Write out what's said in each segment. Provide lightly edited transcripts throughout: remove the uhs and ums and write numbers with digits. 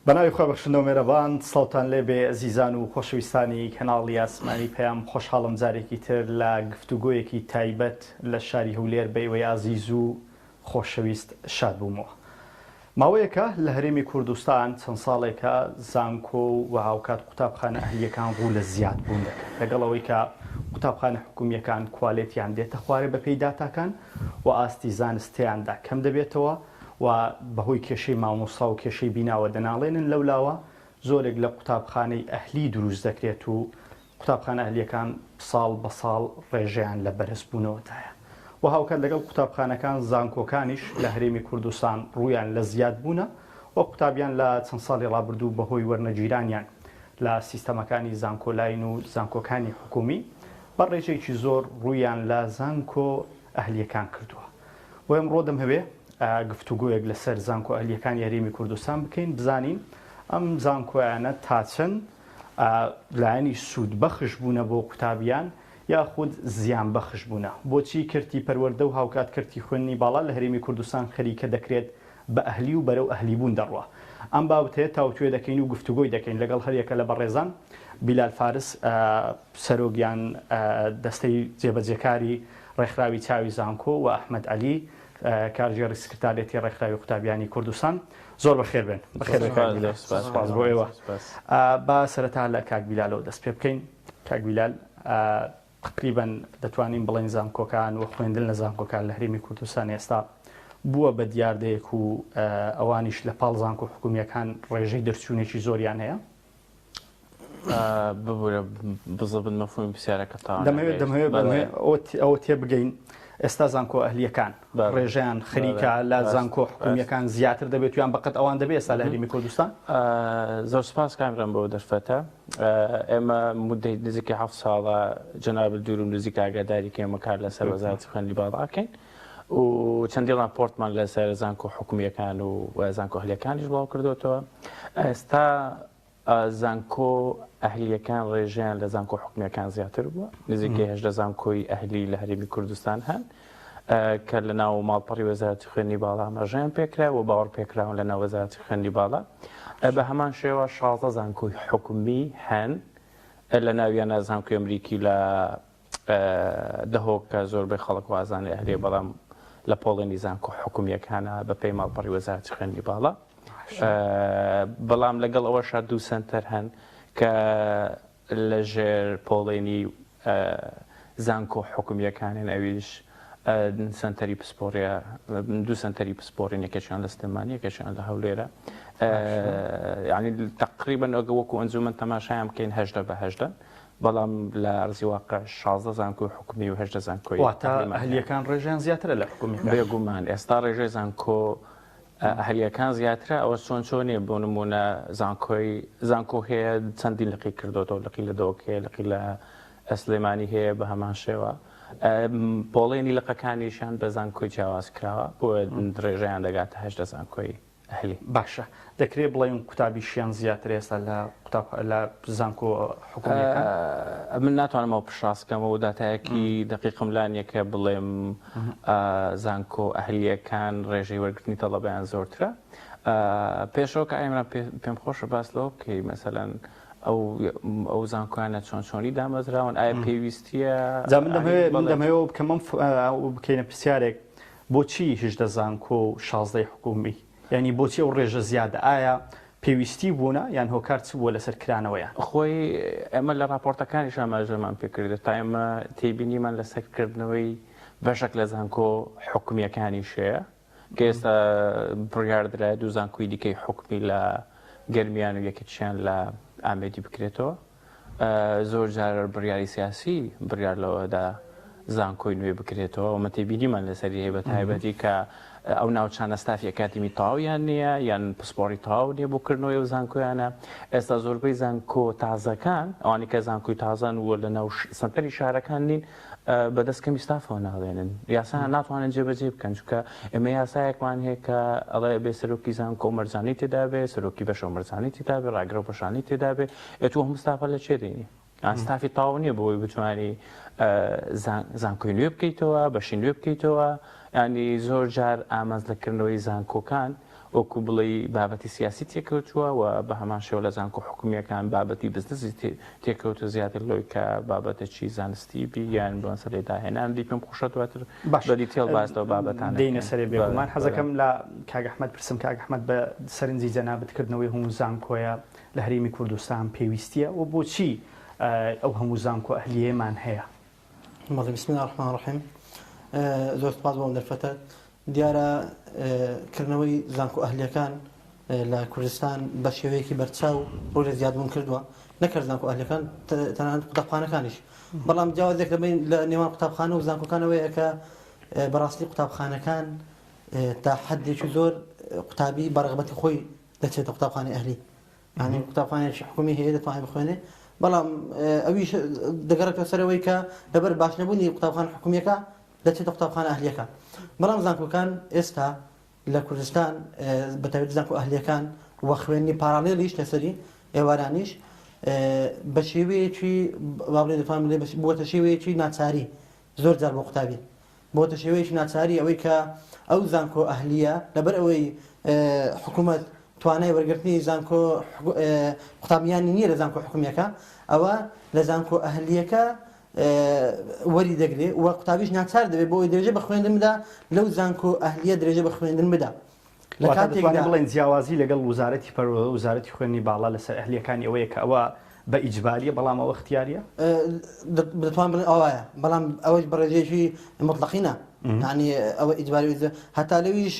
بەناوی خۆبەخشندنەوە مێرەبان سڵاوتان لێبێ ئەزیزان و خۆشەویستانی کەناڵی ئاسمانی پێیام خۆشحاڵم جارێکی تر لە گفتوگۆیەکی تایبەت لە شاری هەولێر بە ئێوەی ئازیز و خۆشەویست شاد بوومەوە. ماوەیەکە لە هەرێمی کوردستان چەند ساڵێکە زانکۆ و هاوکات قوتابخانە ئەهلیەکان ڕوو لە زیاد بوون دەکەن لەگەڵەوەی کە قوتابخانە حکومیەکان کوالێتیان دێتە خوارێ بە پێی داتاکان و ئاستی زانستیاندا کەم دەبێتەوە و بەهۆی کێشەی مامۆستا و کێشەی بیناوە دەناڵێنن لەولاوە زۆرێک لە قوتابخانەی ئەهلی دروست دەکرێت و قوتابخانە ئەهلیەکان ساڵ بە ساڵ ڕێژەیان لە بەرزبوونەوەدایە و هاوکات لەگەڵ قوتابخانەکان زانکۆکانیش لە هەرێمی کوردستان ڕوویان لە زیاد بوونە و قوتابیان لە چەند ساڵی ڕابردوو بەهۆی وەرنەگیرانیان لە سیستەمەکانی زانکۆلاین و زانکۆکانی حکومی بە ڕێژەیەکی زۆر ڕوویان لە زانکۆ ئەهلیەکان کردووە و ئەمڕۆ دەمهەوێ گفتوگویەک لەسەر زانکۆ ئەهلیەکانی هەرێمی کوردستان بکەین بزانین ئەم زانکۆیانە تا چەند لایەنی سوود بەخش بوونە بۆ قوتابیان یاخود زیان بەخش بوونە بۆچی کردی پەروەردە و هاوکات کردی خوێنی باڵا لە هەرێمی کوردستان خەریکە دەکرێت بە ئەهلی و بەرەو ئەهلی بوون دەڕوە ئەم بابەتەیە تاوتوێ دەکەین و گفتوگۆی دەکەین لەگەڵ هەریەکە لە بەڕێزان بیلال فارس سەرۆگیان دەستەی جێبەجێکاری ڕێکخراوی چاوی زانکۆ و ئەحمەد عەلی کارژێڕی سکرتارێتی ڕێکخراوی قوتابیانی کوردستان زۆر بەخێر بێن سپاس بۆ ئێوە با سەرەتا لە کاک بیلالەوە دەست پێ بکەین کاک بیلال تقریبا دەتوانین بڵێن زانکۆکان و خوێندن لە زانکۆکان لە هەرێمی کوردستان ئێستا بووە بە دیاردەیەک و ئەوانیش لە پاڵ زانکۆ حکومیەکان ڕێژەی دەرچوونێکی زۆریان هەیە ببوورە بزبن مەفهومی پرسیارەکە تا دەمەوێت ئەوە تێبگەین ئێستا زانکۆ ئەهلیەکان ڕێژەیان خەریکە لە زانکۆ حکومیەکان زیاتر دەبێت یان بەقەت ئەوان دەبێت ئێستا لە هەرێمی کوردستان زۆر سپاس کامران بەوە دەرفەتە ئێمە مودەی نزیکی 7 ساڵە جەناب دوور و نزیک ئاگاداری کە ئێمە کار لەسەر وەزارەتی خوێندنی باڵاکەین و چەندی ڕاپۆرتمان لەسەر زانکۆ حکومیەکان و زانکۆ ئەهلیەکانیش بڵاو کردوتەوە ئێستا زانکۆ ئەهلیەکان ڕێژیان لە زانکۆ حکومیەکان زیاتر بووە نزیکی 18 زانکۆی ئەهلی لە هەرێمی کوردستان هەن کە لە ناو ماڵپەڕی وەزارەتی خوێندنی باڵا ئاماژەیان پێکرا و باوەڕ پێکراون لە ناو وەزارەتی خوێندنی باڵا بە هەمان شێوە 16 زانکۆی حکومی هەن لە ناویانە زانکۆی ئەمریکی لە دهۆک کە زۆربەی خەڵک وازانێ ئەهلێ بەڵام لە پۆڵێنی زانکۆ حکومیەکانە بە پێی ماڵپەڕی وەزارەتی خوێندنی باڵا بەڵام لەگەڵ ئەوەشە دوو سنتەر هەن کە لەژێر پۆڵێنی زانکۆ حکومیەکانن ئەویش سنتەری پسپۆریە دوو سنتەری پسپۆرین یەکێکیان لە سلێمانی یەکێکیان لە هەولێرە یعنی تقریبا وەکو ئەنجومەن تەماشایان بکەین 18/18 بەڵام لە ئەرزی واقع 16 زانکۆی حکومی و 18 زانکۆی ئەهلیەکان ڕێژیان زیاترە لە حکومی بێگومان ئێستا ڕێژەی زانکۆ ئەهلیەکان زیاترە ئەوە چۆنیە بۆ نمونە زانکۆ هەیە چەندی لقی کردوەوە لقی لە دۆک هەیە لقی لە سلێمانی هەیە بە هەمان شێوە پۆڵێنی لقەکانیشان بە زانکۆی جیاواز کراوە بۆ ڕێژەیان دەگاتە 18 زانکۆی ئەهلی باشە دەکرێت بڵێن قوتابیشیان زیاتر ئێستا لە زانکۆ حکومیەکان من ناتوانمەوە پشڕاستکەمەوە و داتایەکی دقیقم لانیەکە بڵێم زانکۆ ئەهلیەکان ڕێژەی وەرگرتنی تەڵەبیان زۆرترە پێشەوە کە ئێمە پێم خۆشە باس لەوە بکەی مەسەلەن ئەو زانکۆیانە چۆنی دامەزراون ئایا پێویستیە من دەمەوێت بکەم بکەینە پرسیارێک بۆچی 18 زانکۆ و 16 حکومی یعنی بۆچی ئەو ڕێژە زیادە ئایا پێویستی بوونە یان هۆکار چ بووە لەسەر کرانەوەیان خۆی ئەمە لە راپۆرتەکانیش ئاماژەمان پێکردێت تا ئێمە تێبینیمان لەسەرکردنەوەی بەشێک لە زانکۆ حکومیەکانی شەیە کە ئێستا بڕیاردرای دوو زانکۆی دیکەی حکمی لە گەرمیان و یەکێکیان لە ئامێدی بکرێتەوە زۆر جار بڕیاری سیاسی بڕیار لەوەدا زانکۆی نوێ بکرێتەوە و مەتێبینیمان لەسەری هەیە بە تایبەتی کە ئەو ناوچانە ستافی ئەکادمی تاویان نییە یان پسپۆری تاو نییە بۆکردنەوەی و زانکۆیانە ئێستا زۆربەی زانکۆ تازەکان ئەوانی کە زانکۆی تازان وە لە ناو سنتەری شارەکان نین بەدەستکەمی ستافەوە ناڵێنن یاسایان ناتوانن جێبەجێ بکەن چونکە ئێمە یاسایەکمان هەیە کە ئەڵێ بێ سەرۆکی زانکۆ مەرجانی تێدا بێ سەرۆکی بەشە مەرجانی تێدا بێ ڕاگرە و پەشانی تێدا بێ ئێتوە هەموو ستافە لە چێ دێنی ستافی تاو نییە بۆی بتوانی زانکۆی نوێ بکەیتەوە بەشی نوێ بکەیتەوە ینی زۆر جار ئامانزلەکردنەوەی زانکۆکان وەکو بڵێ بابەتی سیاسی تێکەوتووە و بە هەمان شێوە لە زانکۆ حکومیەکان بابەتی بزنسی تێکەوتە زیاتر لەوەی کە بابەتێکی زانستی بی یان بۆ سەر لێداهێنان دی پێم خۆشەوەتر بە دیتێڵ باسەوە بابەتان دێنە سەرێ بێگومان حەزەکەم لە کاک ئەحمەد پرسم کاک ئەحمەد بە سەرنجی جەنابەتکردنەوەی هەموو زانکۆیە لە هەرێمی کوردستان پێویستیە و بۆچی ئەو هەموو زانکۆ ئەهلیەمان هەیە؟ بسم الله الرحمن الرحیم زۆر سپاس بۆم دەرفەتە دیارە کردنەوەی زانکۆ ئەهلیەکان لە کوردستان بە شێوەیەکی بەرچاو ڕۆژ لە زیادبوون کردووە نەکرد زانکۆ ئەهلیەکان تەنانەت قوتابخانەکانیش بەڵام جیاوازێک دەبین لە نێوان قوتابخانە و زانکۆکانەوەیە کە بەڕاستی قوتابخانەکان تا حدێکی زۆر قوتابی بەڕغبەتی خۆی دەچێتە قوتابخانەی ئەهلی یعنی قوتابخانەیەکی حکومی هەیە دەتوانێت بخوێنێ بەڵام ئەویش دەگەڕێتەوە سەرەوەی کە لەبەر باش نەبوونی قوتابخانە حکومیەکە دەچێتە قوتابخانە ئەهلیەکە بەڵام زانکۆکان ئێستا لە کوردستان بەتایبەتی زانکۆ ئەهلیەکان و خوێندنی پارالێلیش لەسەری ئێوارانیش بە شێوەیەکی بابڵێ دەتوانم بڵێ بۆتە شێوەیەکی ناچاری زۆر جار بۆ قوتابی بۆتە شێوەیەکی ناچاری ئەوەی کە ئەو زانکۆ ئەهلیە لەبەر ئەوەی حکوومەت توانای وەرگرتنی زانکۆ قوتابیانی نییە لە زانکۆ حکومیەکە ئەوە لە زانکۆ ئەهلیەکە وەری دەگرێت و قوتابیش ناچار دەبێت بۆ درێژە بە خوێندن بدا لەو زانکۆ ئەهلیە درێژە بە خوێندن بدا لە کاتێکدا بڵێن جیاوازی لەگەڵ وزارەتی پەروەردە وزارەتی خوێندنی باڵا لەسەر ئەهلیەکانی ئەوەیە کە ئەوە بە ئیجباریە بەڵام ئەوە اختیاریە دەتوان بڵێن ئەوەیە بەڵام ئەوەش بەڕێژێکی مطلقینە یعنی ئەوە ئیجباری هەتا لەویش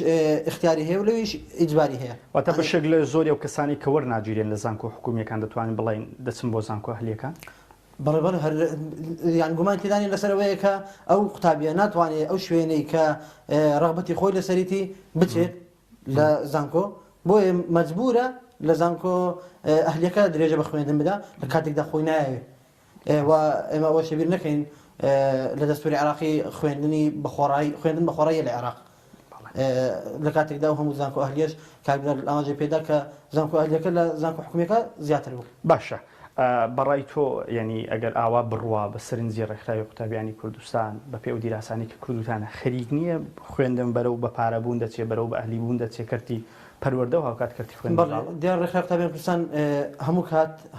اختیاری هەیە و لەویش ئیجباری هەیە واتە بەشێک لە زۆری ئەو کەسانی کە وەرناگیرێن لە زانکۆ حکومیەکان دەتوانین بڵێن دەچن بۆ زانکۆ ئەهلیەکان بەڕێبەر یان گومان تێدانی لەسەرەوەیە کە ئەو قوتابیە ناتوانێت ئەو شوێنەی کە ڕغبەتی خۆی لەسەریتی بچێت لە زانکۆ بۆیە مەجبورە لە زانکۆ ئەهلیەکە درێژە بە خوێندن بدا لە کاتێکدا خۆی نایەوێت و ئێمە ئەوە شەبیر نەکەین لە دەستوری عراقی خوێندنی خوێندن بە خۆڕایی لە عێراق لە کاتێکدا و هەموو زانکۆ ئەهلیەش کاکدار ئاماژەی پێدا کە زانکۆ ئەهلیەکە لە زانکۆ حکومیەکە زیاتر بوو باشە بەڕای تۆ ینی ئەگەر ئاوا بڕوا بە سەرنجی ڕێکخراوی قوتابیانی کوردستان بە پێ و دیراسانی کە کوردستانە خەریک نییە خوێندن بەرەو بە پارەبوون دەچێت بەرەو بە ئەهلی بوون دەچێت کردی پەروەردە و هاوکات کردی خوێندن دیار ڕێکخراوی قوتابیانی کوردستان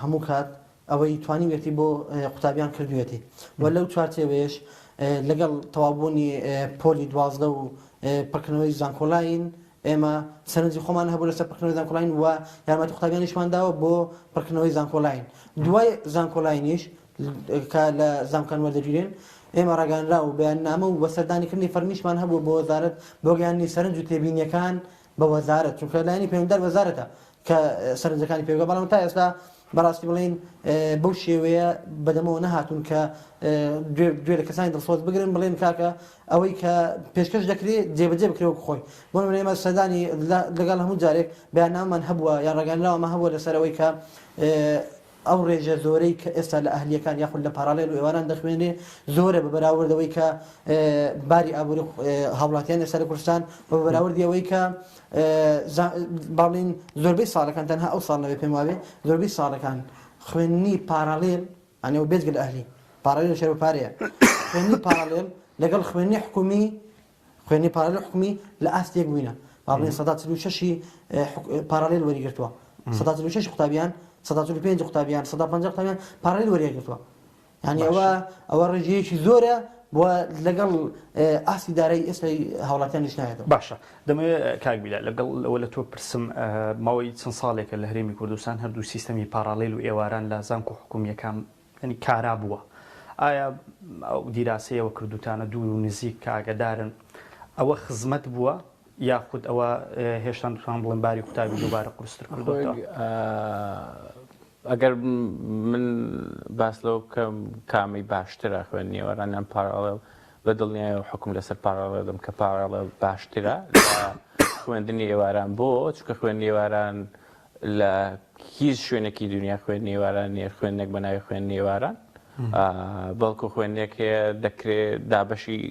هەموو کات ئەوەی توانیوێتی بۆ قوتابیان کردوێتی و لەو چوارچێوەیەش لەگەڵ تەوابوونی پۆلی 12 و پڕکردنەوەی زانکۆلاین ئێمە سەرنجی خۆمان هەبوو لەسەر پڕکردنەوەی زانکۆلاین و یارمەتی قوتابیانیشمان داوە بۆ پڕکردنەوەی زانکۆلاین دوای زانکۆلاینیش کە لە زانکۆکان وەردەگیرێن ئێمە ڕاگەاندرا و بەیاننامە و بەسەردانیکردنی فەرمیشمان هەبوو بۆ وەزارەت بۆ گەیاندنی سەرنج و تێبینیەکان بە وەزارەت چونکە لایەنی پەیوەندیدار وەزارەتە کە سەرنجەکانی پێوە بەڵام تا ئێستا بەڕاستی بڵین بەو شێوەیە بەدەمەوە نەهاتوون کە گوێ لە کەسانی دڵسۆز بگرن بڵێن کاکە ئەوەی کە پێشکەش دەکرێت جێبەجێ بکرێت خۆی بۆ ئێمە سەردانی لەگەڵ هەموو جارێک بەیاننامەمان هەبووە یان ڕاگەاندراوەمە هەبووە لەسەرەوەی کە ئەو ڕێژە زۆرەی کە ئێستا لە ئەهلیەکان یاخود لە پارالێل و ئێواران دەخوێنێ زۆرە بە بەراوردەوەی کە باری ئابووری هاوڵاتیان ئێستا لە کوردستان بە بەراوردی ئەوەی کە باڵین زۆربەی ساڵەکان تەنها ئەو ساڵ نەوێ پێم وابێ زۆربەی ساڵەکان خوێندنی پارالێل ئەنێ بێجگە لە ئەهلی پارالێل شەر و پارەیە خوێندنی پارالێل لەگەڵ خوێندنی پارالێل حکومی لە ئاستێک بووینە باڵین 146 پارالێل وەریگرتووە 146 قوتابیان 145 قوتابیان 150 قوتابیان پارالێل وەریگرتووە یعنی ئەوە ڕێژەیەکی زۆرە بۆ لەگەڵ ئاسی دارایی ئێستای هاوڵاتیانیش نایێتەوە باشە دەمەوێت کاکبیلا لەگەڵ ئەوە لە تۆ پرسم ماوەی چەند ساڵێکە لە هەرێمی کوردستان هەردوو سیستەمی پارالێل و ئێواران لە زانکۆ حکومیەکان ینی کارا بووە ئایا ئەو دیراسەیەوە کردوتانە دوور و نزیک کە ئاگادارن ئەوە خزمەت بووە یاخود ئەوە هێشتا دوتوان بڵێن باری قوتابی دووبارە قورستر کردوتەوە ئەگەر من باس لەو کامی باشترە خوێندنی ئێوارانیان پارالێل بە دڵنیایە حکم لەسەر پارالێل دەم کە پارالێل باشترە لە خوێندنی ئێواران بۆ چونکە خوێندنی ئێواران لە هیچ شوێنێکی دنیا خوێندنی ئێواران نیە خوێندنێک بە ناوی خوێندنی ئێواران بەڵکو خوێندنێک دەکرێت دابەشی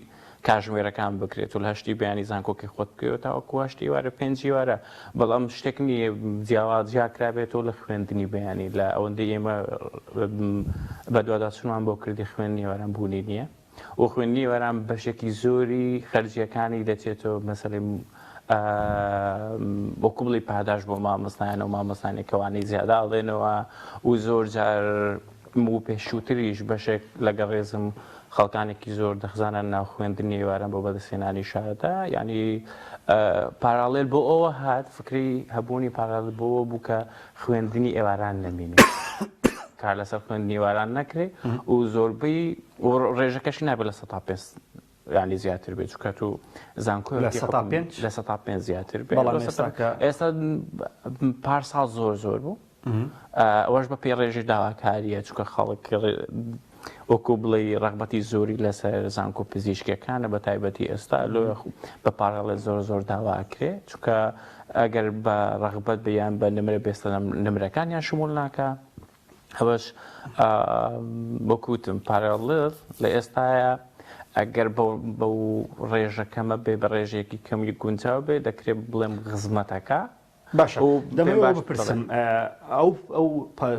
کاژمێرەکان بکرێت و لە هەشتی بەیانی زانکۆکی خۆت بکەوێت تاوەکو هەشتی وارە 5 وارە بەڵام شتێک نییە جیاکرابێتەوە لە خوێندنی بەیانی لە ئەوەندەی ئێمە بە دوواداچوونمان بۆ کردی خوێندنی واران بوونی نییە و خوێندنی واران بەشێکی زۆری خەرجیەکانی دەچێتەوە مەسەڵی وەکو بڵی پاداش بۆ مامۆستایان و مامۆستانێکەوانی زیادا ئەڵێنەوە و زۆر جار و پێشووتریش بەشێک لەگە ڕێزم خەڵکانێکی زۆر دەخزانە ناو خوێندنی ئێوارە بۆ بەدەستێنانی شارەدا ینی پارالێل بۆ ئەوە هات فکری هەبوونی پارالێل بۆەوە بوو کە خوێندنی ئێواران نەمینێ کار لەسەر خوێندنی ئێواران نەکرێ و زۆربەی ڕێژەکەشی نابێت لە 105 ینی زیاتر بێت چکە و زانکۆ لە 105 زیاتر بێت ئێستا پارساڵ زۆر بوو ئەوەش بە پێی ڕێژی داواکاریە چکە خەڵک وەکو بڵێ ڕغبەتی زۆری لەسەر زانکۆ پزیشکەکانە بە تایبەتی ئێستا لۆ بە پارەڵێ زۆر داواکرێ چکە ئەگەر بە ڕغبەت بیان بە نمرە بێستە نمرەکانیان شمول ناکە ئەوەش وەکوتم پارەڵێ لە ئێستاە ئەگەر بەو ڕێژەکەمە بێ بە ڕێژێکی کەمی گونجاو بێ دەکرێت بڵێم خزمەتەکە باشە دەمەوێت بپرسم ئەو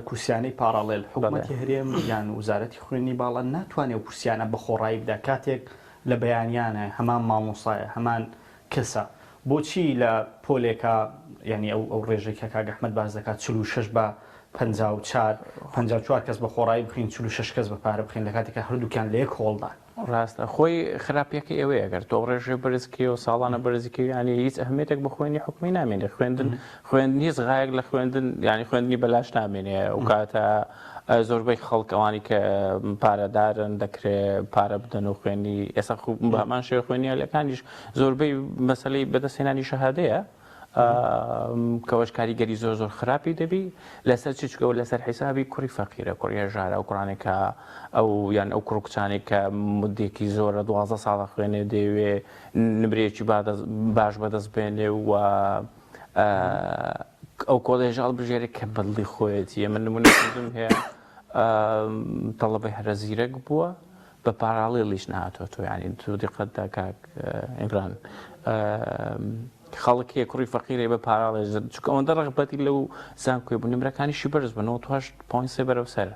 کورسیانەی پارالێل حکوومەتی هەرێم یان وزارەتی خوێنی باڵە ناتوانێت کورسیانە بە خۆڕایی بدا کاتێک لە بەیانیانە هەمان مامۆسایە هەمان کەسە بۆچی لە پۆلێکە ینی ئەو ڕێژێک کە کاک ئەحمەد باز دەکات 46 بە 54 کەس بە خۆڕایی بخین 46 کەس بە پارە بخین لە کاتێکە هەردووکیان لە یەک هۆڵدان ڕاستە خۆی خراپیەکە ئێوەیە ئەگەر تۆ ڕێژێ بەرزکی و ساڵانە بەرزکی ینی هیچ ئەهمێتێک بە خوێنی حکومی نامێنێ خوێندن هیچ غایەک لە خوێندن ینی خوێندنی بەلاش نامێنێ و کاتە زۆربەی خەڵکەوانی کە پارەدارن دەکرێت پارە بدەن و خوێنی ئێستا بەمان شێ خوێنی لەکانیش زۆربەی مەسەلەی بەدەستێنانی شەهادەیە کەەوەش کاریگەری زۆر خراپی دەبی لەسەر چچکەوە لەسەر حیسابی کوڕی فەقیرە کوڕیە ژارە و کوڕانێکە ئەو یان ئەو کوڕکچانێک کە مدێکی زۆرە 12 ساڵە خوێنێ دەیوێ نمرێکی باش بەدەست بێنێ و ئەو کۆلێژ هەڵبژێرێک کە بەدڵی خۆیەتی من نمونەم هەیە تەڵەبەی هەرە زیرەک بووە بە پارالێلیش نهاتوە تۆ ینی تو دیقەتدا کاک ئیمران خەڵکی کوڕی فەقیرێ بە پارالێژ چکە ئەوەندە ڕغبەتی لەو زانکۆی بوو نمرەکانیشی بەرز بن 98.3 بەرەو سەر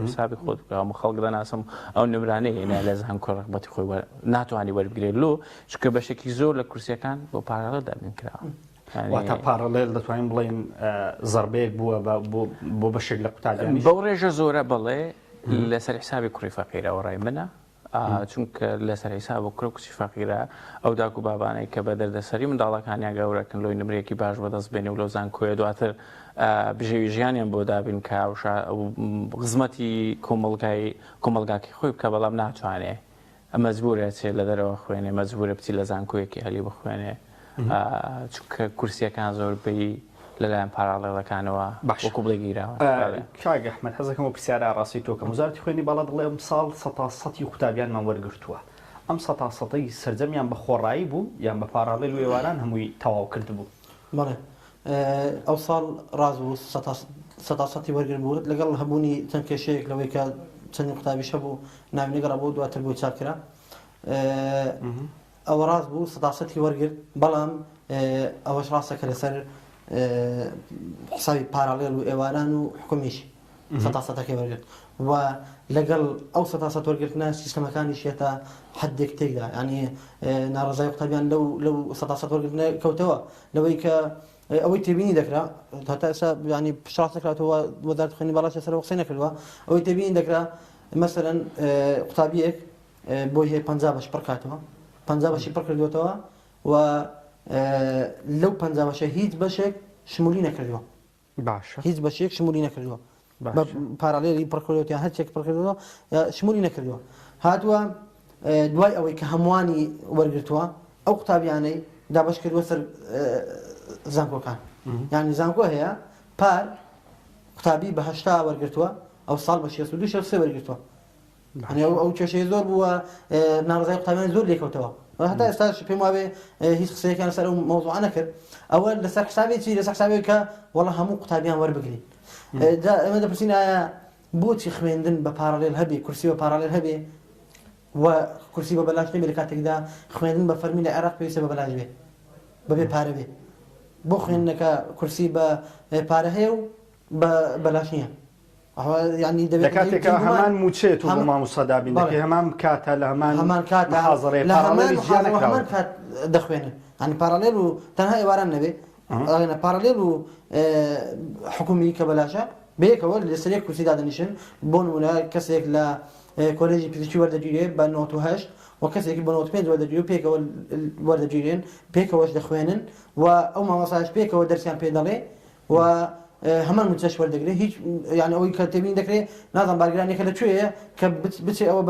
حسابی خۆت هەموو خەڵک دەناسم ئەو نمرانەیە هێنا لە زانکۆ ڕغبەتی خۆی ناتوانانی وەربگرێت لۆ چکە بەشێکی زۆر لە کورسیەکان بۆ پارالێل دابین کراوە واتە پارالێل دەتوانین بڵێن زەربەیەک بووە بۆ بەشێک لە قوتابیانی بەو ڕێژە زۆرە بڵێ لەسەر حسابی کوڕی فەقیرەوە ڕای منە چونکە لەسەر حیساب و کوڕی فەقیرە ئەو داک و بابانەی کە بە دەردەسەری منداڵەکانیان گەورەکەن لۆی نمرێکی باش بەدەست بێنێ و لەو زانکۆیە دواتر بژێوی ژیانیان بۆ دابین کە خزمەتی کۆمەلگاکی خۆی بکە بەڵام ناتوانێ مەجبورە چێت لە دەرەوە خوێنێ مەجبورە بچی لە زانکۆیەکی هەلی بخوێنێ چونکە کورسیەکان زۆربەی لەلایەن پارالێڵەکانەوە وەکو بڵێگیراوە کاک ئەحمەد حەزەکەم و پرسیارە ڕاستی تۆ کە وزارەتی خوێنی باڵا دەڵێ ئەم ساڵ 100% قوتابیانمان وەرگرتووە ئەم 100%ی سەرجەمیان بە خۆڕایی بوو یان بە پارالێل و ئێواران هەمووی تەواو کرد بوو بەڵێ ئەو ساڵ ڕاز بوو 100% وەرگر بوو لەگەڵ هەبوونی چەند کێشەیەک لەوەی کە چەندی قوتابیش هەبوو ناوینەگەڕ بوو دواتر بۆی چاکرا ئەوە ڕاست بوو 100% وەرگرت بەڵام ئەوەش ڕاستە کە لەسەر حسابی پارالێل و ئێواران و حکومیش 100%ەکەی وەرگرت و لەگەڵ ئەو 100% وەرگرتنە سیستەمەکانی شێتە حدێک تێکدا ینی ناڕزای قوتابیان لەو 100% وەرگرتنە کەوتەوە لەوەی کە ئەوەی تێبینی دەکرا تا ئێستا ینی پشتڕاست دەکراتەوە وەزارەتی خوێنی باڵا سەر قسەی نەکردووە ئەوەی تێبینی دەکرا مەسەلەن قوتابیەک بۆی هەیە 50 بەش پڕ کاتەوە 50 بەشی پڕ کردوێتەوە و لەو 50 بەشە هیچ بەشێک شمولی نەکردووە هیچ بەشێک شمولی نەکردووە بە پارالێلی پڕکردوەوە یان هەرچێک پڕکردووە شمولی نەکردووە هاتووە دوای ئەوەی کە هەمووانی وەرگرتووە ئەو قوتابیانەی دابەش کردووە سەر زانکۆکان یعنی زانکۆ هەیە پار قوتابی بە 80 وەرگرتووە ئەو ساڵ بە 62 وەرگرتووە ئەو کێشەی زۆر بووە ناڕزای قوتابیان زۆر لێکەوتەوە هەتا ئێستاش پێم وابێ هیچ قسەیەکیان سەر ئەو مەوزوعە نەکرد ئەوە لەسەر حسابێکی لەسەر حسابێک کە وەڵا هەموو قوتابیان وەربگرین ئێمە دەپرسین ئایا بۆچی خوێندن بە پارالێل هەبێ کورسی بە پارالێل هەبێ و کورسی بە بەلاش نەبێ لە کاتێکدا خوێندن بە فەرمی لە عێراق پێویستە بە بەلاش بێ بەبێ پارە بێ بۆ خوێندنەکە کورسی بە پارە هەیە و بە بەلاش نییە ینی دەبێت کاتێکە هەمان موچێت و بۆ مامۆستا دابین دەکەی هەمان کاتە لە هەمان کات دەخوێنن يعني باراليل وتنها إبارة النبي أنا باراليل وحكومي كبلاشة بيك أول لسريك وسيداد نيشن بون ولا كسيك لا كوليجي بيشي ورد جيري بنوت وهاش وكسيك بنوت بين ورد جيري بيك أول ورد جيرين بيك أول دخوانن وأو ما وصلش بيك أول درسيان بيدالي و همان متجش ورد جري هيج يعني أو كتبين ذكري نظام بارجراني كله شوية كبتش أو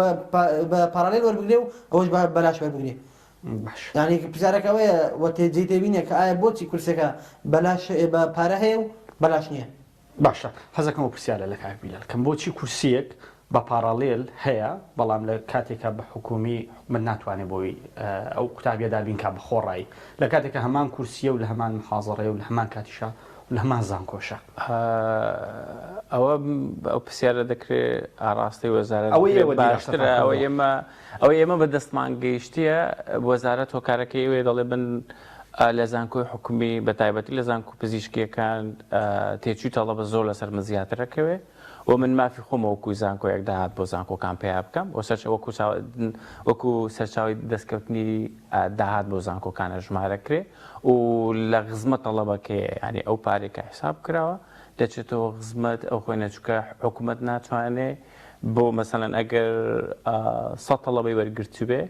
بباراليل ورد جري أوش بلاش ورد جري باش يعني بزارك أوي وتجي تبيني كأي بوتي كل سكة بلاش بباره بلاش نية باشە حەزەکەم بۆ پرسیارە لە کاکبیلال کەم بۆچی کورسیەک بە پارالێل هەیە بەڵام لە کاتێکە بە حکومی من ناتوانێت بۆی ئەو قوتابیە دابینکە بە خۆڕایی لە کاتێکە هەمان کورسیە و لە هەمان محاضەڕێ و لە هەمان کاتیشە و لە هەمان زانکۆشە ئەوە ئەو پرسیارە دەکرێت ئاراستی وەزارەت ئەوەی باشترە ئەوە ئێمە بە دەستمان گەیشتیە وەزارەت هۆکارەکەی وێ دەڵێ بن لە زانکۆی حکومی بە تایبەتی لە زانکۆ پزیشکیەکان تێچووی تەڵەبە زۆر لەسەر من زیاترەکەوێ و من مافی خۆمە وەکوی زانکۆیەک داهات بۆ زانکۆکان پێیا بکەم وەکو سەرچاوی دەستکەوتنی داهات بۆ زانکۆکانە ژمارەکرێ و لە خزمەت تەڵەبەکەی ینی ئەو پارێکە حساب کراوە دەچێتەوە خزمەت ئەو خۆی نەچووکە حکوومەت ناتوانێت بۆ مەسەڵەن ئەگەر 100 تەڵەبەی وەرگرتو بێ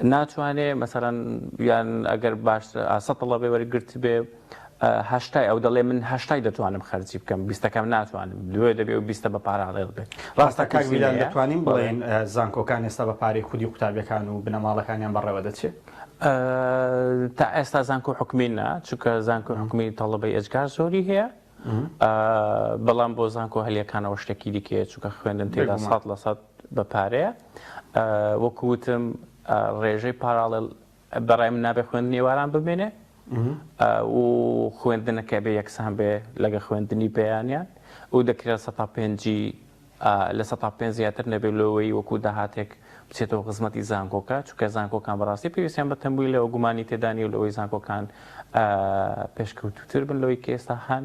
ناتوانێت مەسەڵەن یان ئەگەر باش 100 تەڵەبەی وەرگرت بێ هەشتای ئەو دەڵێ من هەشتای دەتوانم خەرجی بکەم 20ەکەم ناتوانم لێ دەبێ و 20 بە پارالێڵ بێت ڕاستە کاکبیلال دەتوانین بڵێن زانکۆکان ئێستا بە پارەی خودی قوتابیەکان و بنەماڵەکانیان بەڕێوە دەچێت تا ئێستا زانکۆ حکومی نا چونکە زانکۆ حکومی تەڵەبەی ئەجگار زۆری هەیە بەڵام بۆ زانکۆ هەلیەکانەوە شتێکی دیکەیە چونکە خوێندن تێدا 100% بە پارەیە وەکوتم ڕێژەی پاراڵێڵ بەڕای من نابێ خوێندنی واران ببێنێ و خوێندنەکە بێ یەکسان بێ لەگە خوێندنی پێیانیان و دەکرێت 105 لە 105 زیاتر نەبێ لەوەی وەکو داهاتێک بچێتەوە خزمەتی زانکۆکە چونکە زانکۆکان بەڕاستی پێویستیان بە تەمبووی لەوە گومانی تێدانی و لەوەی زانکۆکان پێشکەوتوتر بن لەوەی کە ئێستا هەن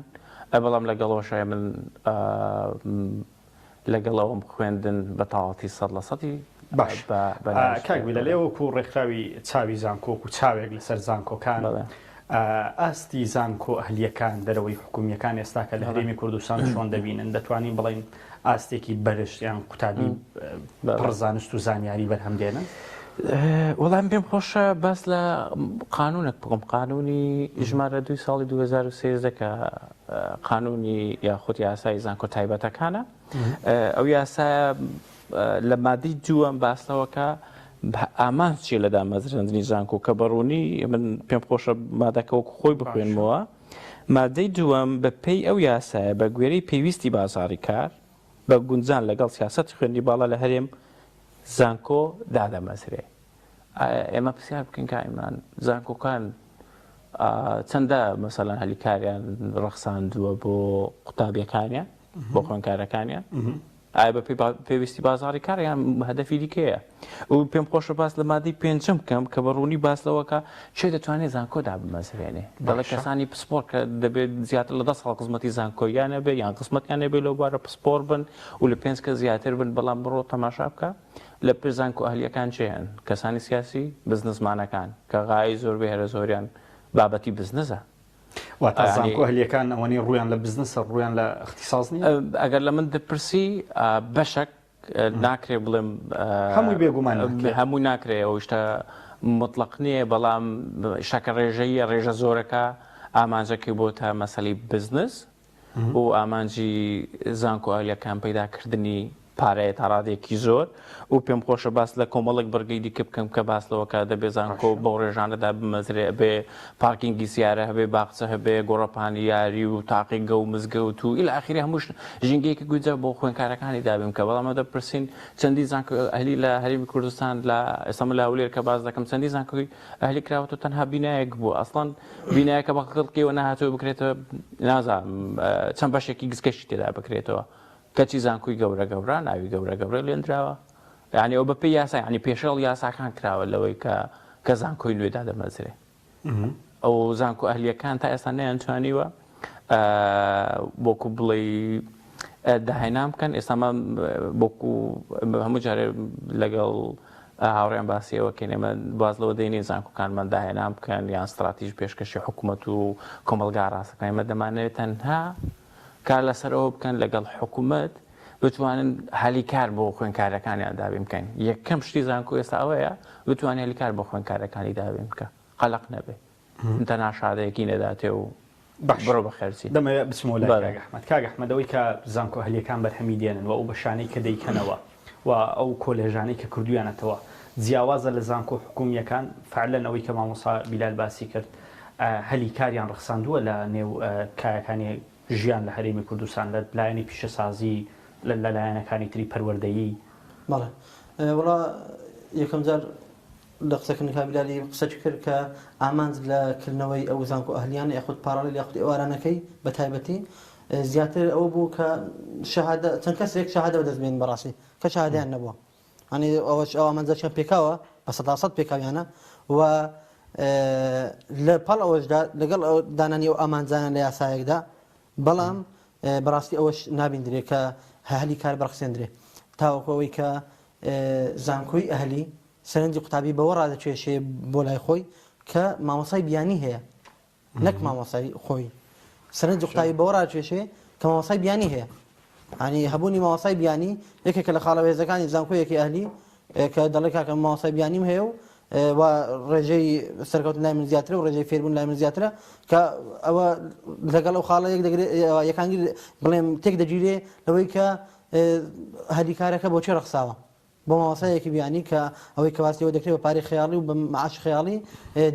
بەڵام لەگەڵەوەشای من لەگەڵەوەم خوێندن بە تەواوەتی 100% باش کاکبیلال لێ وەکو ڕێکخراوی چاوی زانکۆک و چاوێک لەسەر زانکۆکان ئاستی زانکۆ ئەهلیەکان دەرەوەی حکومیەکان ئێستا کە لە هەرێمی کوردستان چۆن دەبینن دەتوانین بڵین ئاستێکی بەرش یان قوتابی پڕزانست و زانیاری بەرهەمدێنن وەڵام پێم خۆشە باس لە قانونێک بکەم قانونی ژمارە 2 ساڵی 2013 کە قانونی یاخود یاسای زانکۆ تایبەتەکانە ئەو یاسا لە مادەی دووەم باسەوەکە ئامانچی لە دامەزراندنی زانکۆ کە بەڕوونی من پێم خۆشە مادەکەوەکو خۆی بخوێنمەوە مادەی دووەم بە پێی ئەو یاسایە بە گوێرەی پێویستی بازاڕی کار بە گونجان لەگەڵ سیاسەتی خوێندی باڵا لە هەرێم زانکۆ دادەمەزرێ ئێمە پرسیار بکەین کائیمان زانکۆکان چەندە مەسەڵەن هەلیکاریان ڕەخساندووە بۆ قوتابیەکانیان بۆ خوێندکارەکانیان ئایا بە پێویستی بازاڕی کار یان هەدەفی دیکەیە و پێم خۆشە باس لە مادەی پێنجەم بکەم کە بەڕوونی باسەوەکە چێ دەتوانێت زانکۆ دابمەزرێنێ دەڵێت کەسانی پسپۆر کە دەبێت زیاتر لە 10 ساڵ قسمەتی زانکۆیانە بێ یان قسمەتیان نەبێت لەو بوارە پسپۆر بن و لە 5 کە زیاتر بن بەڵام بڕۆ تەماشا بکە لە پێش زانکۆ ئەهلیەکان چێن کەسانی سیاسی بزنسمانەکان کە غای زۆربەی هەرە زۆریان بابەتی بزنسە واتە زانکۆ هەلیەکان ئەوەنەی ڕویان لە بزنسە ڕویان لە اختصاص نیە ئەگەر لە من دەپرسی بەشێک ناکرێ بڵێم هەمووی بێگومان هەمووی ناکرێ ئەو شتە مطلق نییە بەڵام شەکە ڕێژەیە ڕێژە زۆرەکە ئامانجەکەی بۆ تا مەسەلی بزنس و ئامانجی زانکۆ هەلیەکان پەیداکردنی پارەیە تا ڕادێکی زۆر و پێم خۆشە باس لە کۆمەڵێک بەرگەی دیکە بکەم کە باس لەوەکە دەبێ زانکۆ بۆ ڕێژانەدا بمەزرێ بێ پارکینگی سیارە هەبێ باخچە هەبێ گۆڕەپانی یاری و تاقیگە و مزگەوت و ئیلە ئاخیری هەموو ژینگەیەکی گوجە بۆ خوێندکارەکانی دابێم کە بەڵام دەپرسین چەندی زانکۆ ئەهلی لە هەرێمی کوردستان لە ئێستا لە هەولێر کە باس دەکەم چەندی زانکۆی ئەهلی کراوەتەوە تەنها بینایەک بوو ئەسڵەن بینایەکە بە خەڵکیەوە نەهاتووە بکرێتەوە نازانم چەند بەشێکی گسکەشی تێدا بکرێتەوە کەچی زانکۆی گەورە گەورە ناوی گەورە گەورە لێنراوە یعنی ئەو بە پێی یاسا ینی پێشەڵ یاساکان کراوە لەوەی کە زانکۆی نوێدا دەمەزرێ ئەو زانکۆ ئەهلیەکان تا ئێستا نەیانتوانیوە بۆکو بڵێ داهێنام بکەن ئێستامان بۆکو هەموو جارێ لەگەڵ هاوڕێن باسیەوەکەین ئێمە باز لەوە دەینی زانکۆکانمان داهێنان بکەن یان استراتیژ پێشکەشی حکوومەت و کۆمەلگا ڕاستەکان ئێمە دەمانەوێت تەنها کار لەسەرەوە بکەن لەگەڵ حکوومەت بتوانن هەلیکار بۆ خوێندکارەکانیان دابین بکەین. یەکەم شتی زانکۆ ئێستا ئەوەیە بتوانێت هەلیکار بۆ خوێندکارەکانی دابین بکە قەلق نەبێ تەناشادەیەکی نەداتێ و بڕۆ بە خەرچی دەمەوێت بچمەوە لای کاک ئەحمەد. کاک ئەحمەدەوەی کە زانکۆ هەلیەکان بەرهەمی دێنن و ئەو بەشانەی کە دەیکەنەوە و ئەو کۆلێژانەی کە کردویانەتەوە جیاوازە لە زانکۆ حکوومیەکان فعلەن ئەوەی کە مامۆستا بیلال باسی کرد هەلیکاریان ڕخساندووە لە نێو کایەکانی ژیان لە هەرێمی کوردستان لە لایەنی پیشەسازی لە لایەنەکانی تری پەروەردەیی. بەڵێ وڵا یەکەم جار لە قسەکردنی کابرالی قسەچ کرد کە ئامانج لە کردنەوەی ئەو زانکۆ ئەهلیان یاخود پاراڵی یاخود ئێوارانەکەی بە تایبەتی زیاتر ئەوە بوو کە شەهادە چەند کەسێک شەهادە بەدەستبێن بەڕاستی کە شەهادەیان نەبووە هەنی ئەوەش ئەو ئامانجەکیان پێکاوە بە 100% پێکاویانە و لە پاڵ ئەوەشدا لەگەڵ دانانی ئەو ئامانجانە لە یاسایەکدا بەڵام بەڕاستی ئەوەش نابیندرێت کە هەلی کار بەرخسێندرێ تاوەکەوەی کە زانکۆی ئەهلی سەرنجی قوتابی بەوە ڕادەکێشێ بۆ لای خۆی کە مامۆسای بیانی هەیە نەک مامۆسای خۆی سەرنجی قوتابی بەوە ڕادەکێشێ کە مامۆسای بیانی هەیە ینی هەبوونی مامۆسای بیانی یەکێکە لە خاڵەوێزەکانی زانکۆیەکی ئەهلی کە دەڵێ کاکە مامۆسای بیانیم هەیە و ڕێژەی سەرکەوتن لای من زیاترە و ڕێژەی فێربوون لای من زیاترە کە ئەوە لەگەڵ ئەو خاڵە یەک دەگرێت یەکانگی بڵێم تێک دەگیرێ لەوەی کە هەلیکارەکە بۆچێ ڕەخساوە بۆ مامۆسایەکی بیانی کە ئەوەی کە واسیەوە دەکرێت بە پارەی خەیاڵی و بە معاش خەیاڵی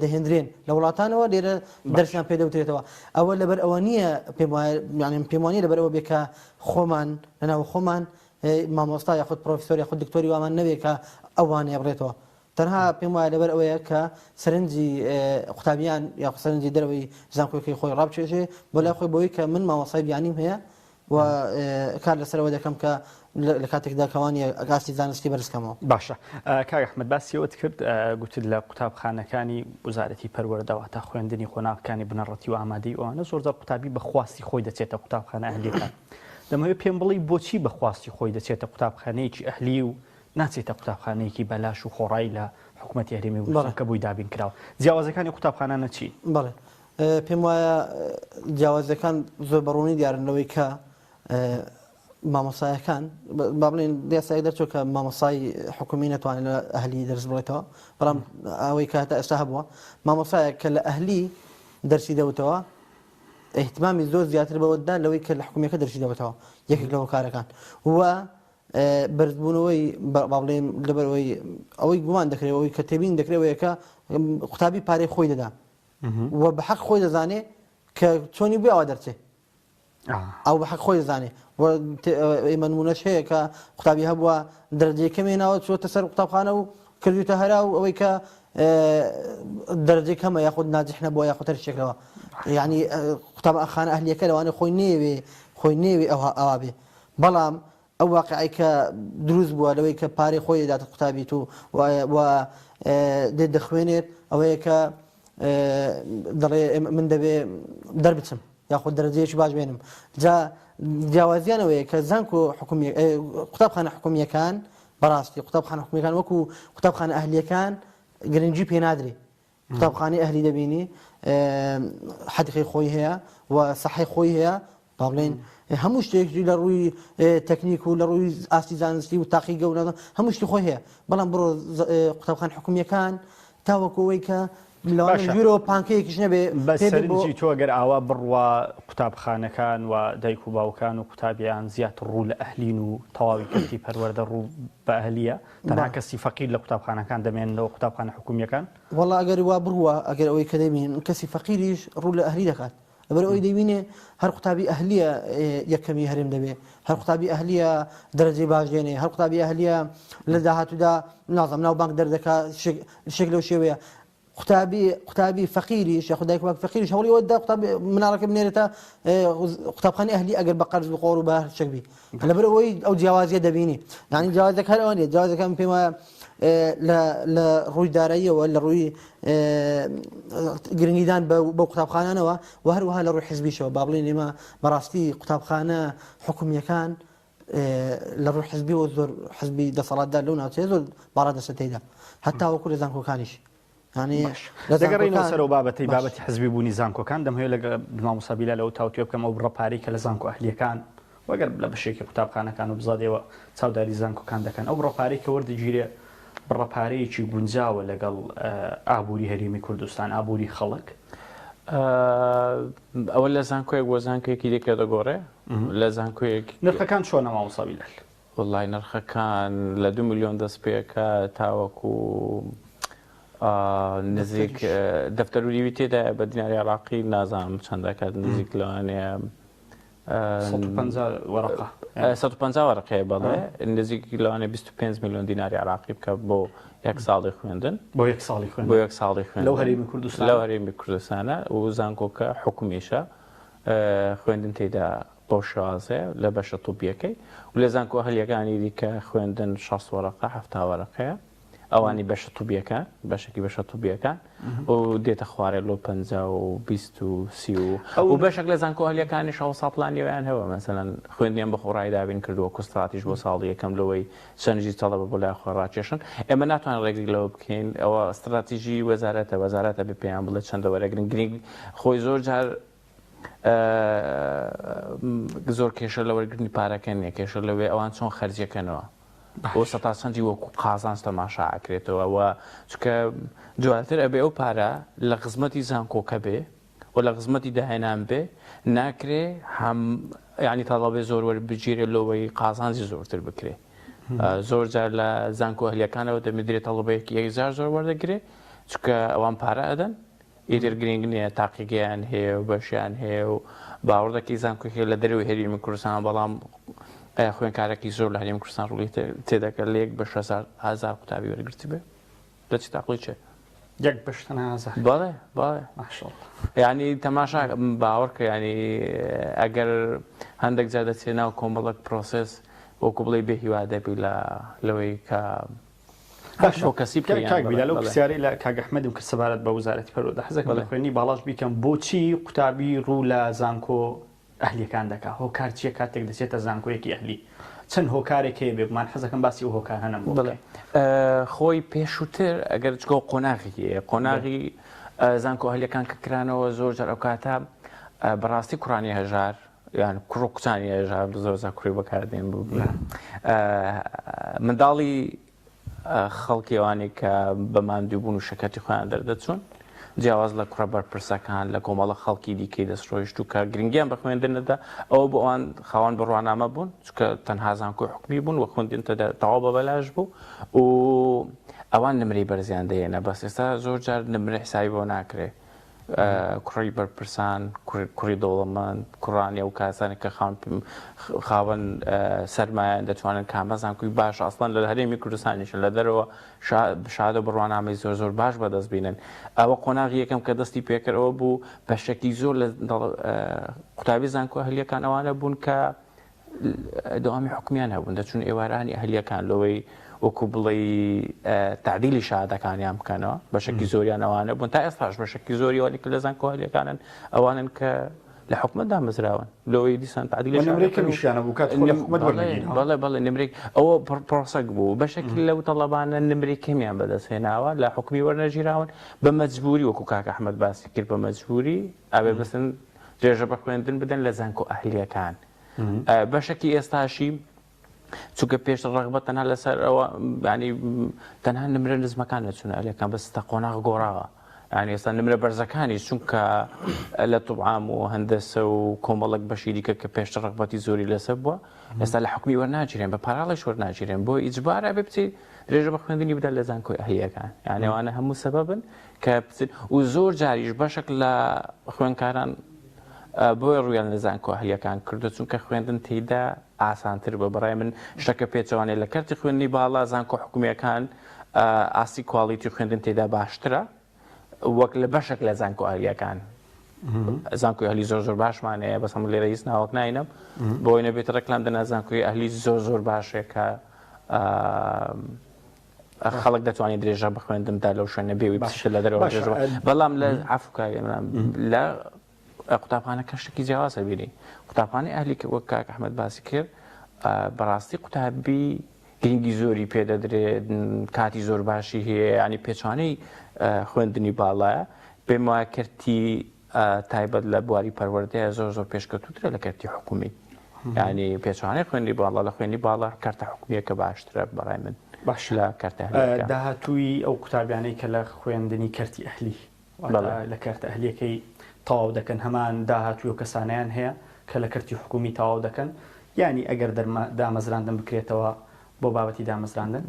دەهێنرێن لە وڵاتانەوە لێرە دەرسیان پێدەوترێتەوە ئەوە لەبەر ئەوە نییە پێم وانە لەبەر ئەوە بێ کە خۆمان لەناو خۆمان مامۆستا یاخود پرۆفیسۆر یاخود دکتۆری وامان نەبێت کە ئەوانەیە بڕێتەوە تەنها پێم وایە لەبەر ئەوەیە کە سەرنجی قوتابیان یا سەرنجی دەرەوەی زانکۆیەکەی خۆی ڕابچێژێ بۆ لای خۆی بۆی کە من مامۆسای بیانیم هەیە و کار لەسەرەوە دەکەم کە لە کاتێکدا کەوانی ئاگاستی زانستی بەرزکەمەوە. باشە کاک ئەحمەد باسیەوەت کرد گوتت لە قوتابخانەکانی وزارەتی پەروەردەوە تا خوێندنی خۆناغەکانی بنەڕەتی و ئامادەی ئەوانە زۆرجار قوتابی بەخواستی خۆی دەچێتە قوتابخانە ئەهلیەکان. دەمەوێت پێم بڵی بۆچی بەخواستی خۆی دەچێتە قوتابخانەیەکی ئەهلی و ناچێتە قوتابخانەیەکی بەلاش و خۆڕایی لە حکوومەتی هەرێمی کوردستان کە بووی دابین کراوە. جیاوازەکانی قوتابخانانە چی؟ بەڵێ پێم وایە جیاوازەکان زۆر بەڕوونی دیارنەوەی کە مامۆسایەکان با بڵێن دیاسایی دەرچۆ کە مامۆسای حکومی نەتوانێت لە ئەهلی دەرس بڵێتەوە بەڵام ئەوەی کە هەتا ئێستا هەبووە مامۆسایەک کە لە ئەهلی دەرسی دەوتەوە احتیمامی زۆر زیاتر بەوەدا لەوەی کە لە حکومیەکە دەرسی دەوتەوە یەکێک لەوە کارەکان و بەرزبوونەوەی با بڵێن لەبەرەوەی ئەوەی گومان دەکرێت ئەوەی کە تێبین دەکرێتەوەیە کە قوتابی پارەی خۆی دەدا و بە حەق خۆی دەزانێت کە چۆنی بێ ئەوە دەرچێت ئەو بە حەق خۆی دەزانێت ئێمە نمونەش هەیە کە قوتابی هەبووە دەرەجەی کەمێناوە چۆتە سەر قوتابخانە و کردوتە هەرا و ئەوەی کە دەرەجەی کەمە یاخود ناجح نەبووە یاخود هەر شتێکەوە یعنی قوتابخانە ئەهلیەکە لەوانە خۆی نێوێ ئەوە بێ بەڵام ئەو واقعی کە دروست بووە لەوەی کە پارەی خۆی دەداتە قوتابیت و دەخوێنێت ئەوەیە کە دەڵێ من دەبێ دەربچم یاخود دەرەجەیەکی باش بێنم جا جیاوازیانەوەیە کە زانکۆ قوتابخانە حکومیەکان بەڕاستی قوتابخانە حکومیەکان وەکو قوتابخانە ئەهلیەکان گرنگی پێ نادرێ قوتابخانەی ئەهلی دەبینی حەدیقەی خۆی هەیە و سەحەی خۆی هەیە با بڵێن هەموو شتێکی لە ڕووی تەکنیک و لە ڕووی ئاستی زانستی و تاقیگە و هەموو شتی خۆی هەیە بەڵام بڕۆ قوتابخانە حکومیەکان تاوەکەوەی کە لەوانەوە پانکەیەکیش نەبێ بەسەرنجی تۆ ئەگەر ئاوا بڕوا قوتابخانەکان و دایک و باوکان و قوتابیان زیاتر ڕوو لە ئەهلین و تەواوی کەرتی پەروەردە ڕوو بە ئەهلیە تەنها کەسی فەقیر لە قوتابخانەکان دەمێنەوە قوتابخانە حکومیەکان وەڵا ئەگەر وا بڕوە ئەگەر ئەوەی کە دەبین کەسی فەقیریش ڕوو لە ئەهلی دەکات لەبەر ئەوەی دەبینێ هەر قوتابی ئەهلیە یەکەمی هەرێم دەبێ هەر قوتابی ئەهلیە دەرەجەی باش دێنێ هەر قوتابی ئەهلیە لە داهاتوودا نازانم ناو بانک دەردەکات شێک لەو شێوەیە قوتابی فەقیریش یا خدای کەواک فەقیریش هەوڵی ئەوەدا قوتابی مناڵەکە بنێرێتە قوتابخانەی ئەهلی ئەگەر بە قەرز بخۆر و بە هەر شتێک بی لەبەر ئەوەی ئەو جیاوازیە دەبینی یعنی جیاوازەکە هەر ئەوە نیە جیاوازەکەم پێم وایە لە ڕووی داراییەوە لە ڕووی گرنگیدان بە قوتابخانانەوە و هەروەها لە ڕووی حیزبیشەوە با بڵێن ئێمە بەڕاستی قوتابخانە حکومیەکان لە ڕوو حزبی و زۆر حزبی دەسەڵاتدار لەو ناوچەیە زۆر باڕا دەستەتێدا هەتا وەکو لە زانکۆکانیش يعني دەگەڕێنەوە سەرەوە بابەتی حزبی بوونی زانکۆکان دەمهوێت لەگە مامۆسابیلا لەو تاوتێ بکەم ئەو بڕەپاری کە لە زانکۆ ئەهلیەکان وەگەر لە بەشێکی قوتابخانەکان و بزادەوە چاوداری زانکۆکان دەکەن ئەو بڕەپاری کە وەردەگیرێ بڕەپارەیەکی گونجاوە لەگەڵ ئابووری هەرێمی کوردستان ئابووری خەڵک ئەوە لە زانکۆیەک بۆ زانکۆیەکی دیکە دەگۆڕێ لە زانکۆیەک نرخەکان چۆنە مامۆسابیلا وڵای نرخەکان لە 2 میلیۆن دەست پێکە تاوەکو نزیک دەفتەروری تێدا بە دیناری عراقی نازانم چەندەکات نزیک لەوانەیە 150 وەرەقەیە بەڵێ نزیک لەوانەیە 25 میلیۆن دیناری عراقی بکە بۆ یەک ساڵی خوێندن بۆ یەک ساڵی خوێندن لەو هەرێمی کوردستانە و زانکۆکە حکومیشە خوێندن تێدا بۆ شازەیە لە بەشە تووبیەکەی و لە زانکۆ هەلیەکانی دیکە خوێندن 6 وەرەقە 7 وەرەقەیە ئەوانی بەشە تووبیەکان بەشێکی بەشە تووبیەکان و دێتە خوارێ لۆ 50 و 20 و 30 و بەشێک لە زانکۆ هەلیەکانی 6 پلانیەوەیان هەوە مەسەلەن خوێندنیان بە خۆڕای دابین کردووە کوستراتیش بۆ ساڵی یەکەم لەوەی سەرنجی تەڵەبە بۆ لای خۆڕاکێشن ئێمە ناتوانین ڕێگری لەوە بکەین ئەوە استراتیژی وەزارەتە بە پێیان بڵێت چەندە وەرەگرن گرنگ خۆی زۆر جار زۆر کێشە لە وەرگرتنی پارەکەن نیە کێشە لەوێ ئەوان چۆن خەرجیەکەنەوە بۆ سەتا سەنجی وەکو قازانج تەماشاکرێتەوە و چکە دواتر ئەبێ ئەو پارە لە خزمەتی زانکۆکە بێ و لە خزمەتی داهێنان بێ ناکرێ هەم ینی تاڵەبێ زۆر وەربگیرێت لەوەی قازانجی زۆرتر بکرێ زۆر جار لە زانکۆ هەلیەکانەوە دەمەدرێت تەڵەبەیەکی 1000 زۆر وەردەگرێ چکە ئەوان پارە ئەدەن ئیتر گرنگ نییە تاقیگەیان هەیە و بەشیان هەیە و باوەڕدەکەی زانکۆکێ لە دەروی هەرێمی کوردستان بەڵام خوێنکارێکی زۆر لە هەرێمی کوردستان ڕووی تێدەکە لە 1,000 قوتابی وەرگرتی بێ لە چی تاقلی چێ یەک بەشتەنە بەڵێ ینی تەماشا باوەڕکە ینی ئەگەر هەندێک جار دەچێت ناو کۆمەڵک پرۆسس وەکو بڵێ بێ هیوا دەبی لەوەی کە کەسی لەو پرسیاری لە کاگەحمەدم کرد سەبارەت بە وزارەتی پەروەردە حەزەکەم لە خوێنی باڵاش بیکەم بۆچی قوتابی ڕوو لە زانکۆ ئەهلیەکان دەکا هۆکار چیە کاتێک دەچێتە زانکۆیەکی ئەهلی چەند هۆکارێک هەیە بێ بمان حەزەکەم باسی و هۆکار هەنم بڵێ خۆی پێشووتر ئەگەر چگە قۆناغی قۆناغی زانکۆ ئەهلیەکان کە کرانەوە زۆر جار ئەو کاتە بەڕاستی کوڕانی هەژار یان کوڕ و کچانی هەژار زۆر زار کوڕی بەکاردێن بوو منداڵی خەڵکی ئەوانێک کە بە ماندووبوون و شەکەتی خۆیان دەردەچوون جیاواز لە کوڕە بەرپرسەکان لە کۆمەڵە خەڵکی دیکەی دەستڕۆیشت و کە گرنگیان بە خوێندنەدا ئەوە بۆ ئەوان خاوەن بڕوانامە بوون چکە تەنها زانکۆ حکومی بوون و خوێندنتەدا تەواو بە بەلاش بوو و ئەوان نمرەی بەرزیان دەهێنە بەس ئێستا زۆر جار نمرە حسابی بۆ ناکرێ کوڕی بەرپرسان کوڕی دەوڵەمەند کوڕانی ئەو کاسانی کە خاوەن سەرمایان دەتوانن کامە زانکۆی باش ئەسڵەن لە هەرێمی کوردستانیشن لە دەرەوە شادە بڕوانامەی زۆر زۆر باش بەدەست بینن ئەوە قۆناغی یەکەم کە دەستی پێکردەوە بوو بەشێکی زۆر لە قوتابی زانکۆ هەلیەکان ئەوانە بوون کە دەوامی حکومیان هەبوون دەچون ئێوارانی ئەهلیەکان لەوەی وەکو بڵێ تعدیلی شادەکانیان بکەنەوە بەشێکی زۆریان ئەوانە بوون تا ئێستاش بەشێکی زۆری ئەوانی کە لە زانکۆ هەلیەکانن ئەوانن کە لە حکومەتدا مەزراون لەوەی دیسان تعدیلی بەڵێ نمرێک ئەوە پرۆسەک بوو بەشێکی لەو تەڵەبانە نمرێک کەمیان بەدەستهێناوە لە حکومی وەرنەگیراون بە مەجبوری وەکو کاک ئەحمەد باسی کرد بە مەجبوری ئەبێ بەسن درێژە بە خوێندن بدەن لە زانکۆ ئەهلیەکان بەشێکی ئێستاشی چونکە پێش ڕغبەت تەنها لەسەر ئەوە ینی تەنها نمرە نزمەکان نەچوونە ئەهلیەکان بەستە قۆناغ گۆڕاوە ینی ئێستا نمرە بەرزەکانی چونکە لە توبعام و هەندەسە و کۆمەڵک بەشی دیکە کە پێش ڕغبەتی زۆری لەسەر بووە ئێستا لە حکومی وەرناگیرێن بە پاراڵیش وەرناگیرێن بۆ ئیجبارە بێ بچیت درێژە بە خوێندنی بدەن لە زانکۆی ئەهلیەکان یعنی ئەوانە هەموو سەبەبن کە و زۆر جاریش بەشێک لە خوێندکاران بۆی ڕویان لە زانکۆ ئەهلیەکان کردو چونکە خوێندن تێیدا ئاسانتر بە بەڕای من شتەکە پێچەوانێت لە کەرتی خوێندنی باڵا زانکۆ حکومیەکان ئاسی کواڵیتی خوێندن تێدا باشترە وەک لە بەشێک لە زانکۆ ئەهلیەکان زانکۆی ئەهلی زۆر زۆر باشمانەیە بەس هەموو لێرە هیچ ناوەک ناینم بۆی نەبێت ڕێکلام دەنا زانکۆی ئەهلی زۆر زۆر باشێک کە خەڵک دەتوانێت درێژە بخوێندندا لەو شوێنە بێوی باشە لە دەرەوە درێژەوە بەڵام لە عەفوکە لە قوتابخانە کەشتێکی جیاوازە بینی قوتابخانەی ئەهلی کە وەک کاک ئەحمەد باسی کرد بەڕاستی قوتابی گرنگی زۆری پێدەدرێت کاتی زۆر باشی هەیە ینی پێچوانەی خوێندنی باڵایە پێم وایە کەرتی تایبەت لە بواری پەروەردەیە زۆر پێشکەوتوترە لە کەرتی حکومی ینی پێچوانەی خوێندی باڵا لە خوێنی باڵا کارتە حکومیەکە باشترە بەڕای من باش لە کارتە داهاتووی ئەو قوتابیانەی کە لە خوێندنی کەرتی ئەهلی لە کارتە ئەهلیەکەی تەواو دەکەن هەمان داهاتوی و کەسانیان هەیە کە لە کەرتی حکومی تەواو دەکەن ینی ئەگەر دامەزراندن بکرێتەوە بۆ بابەتی دامەزراندن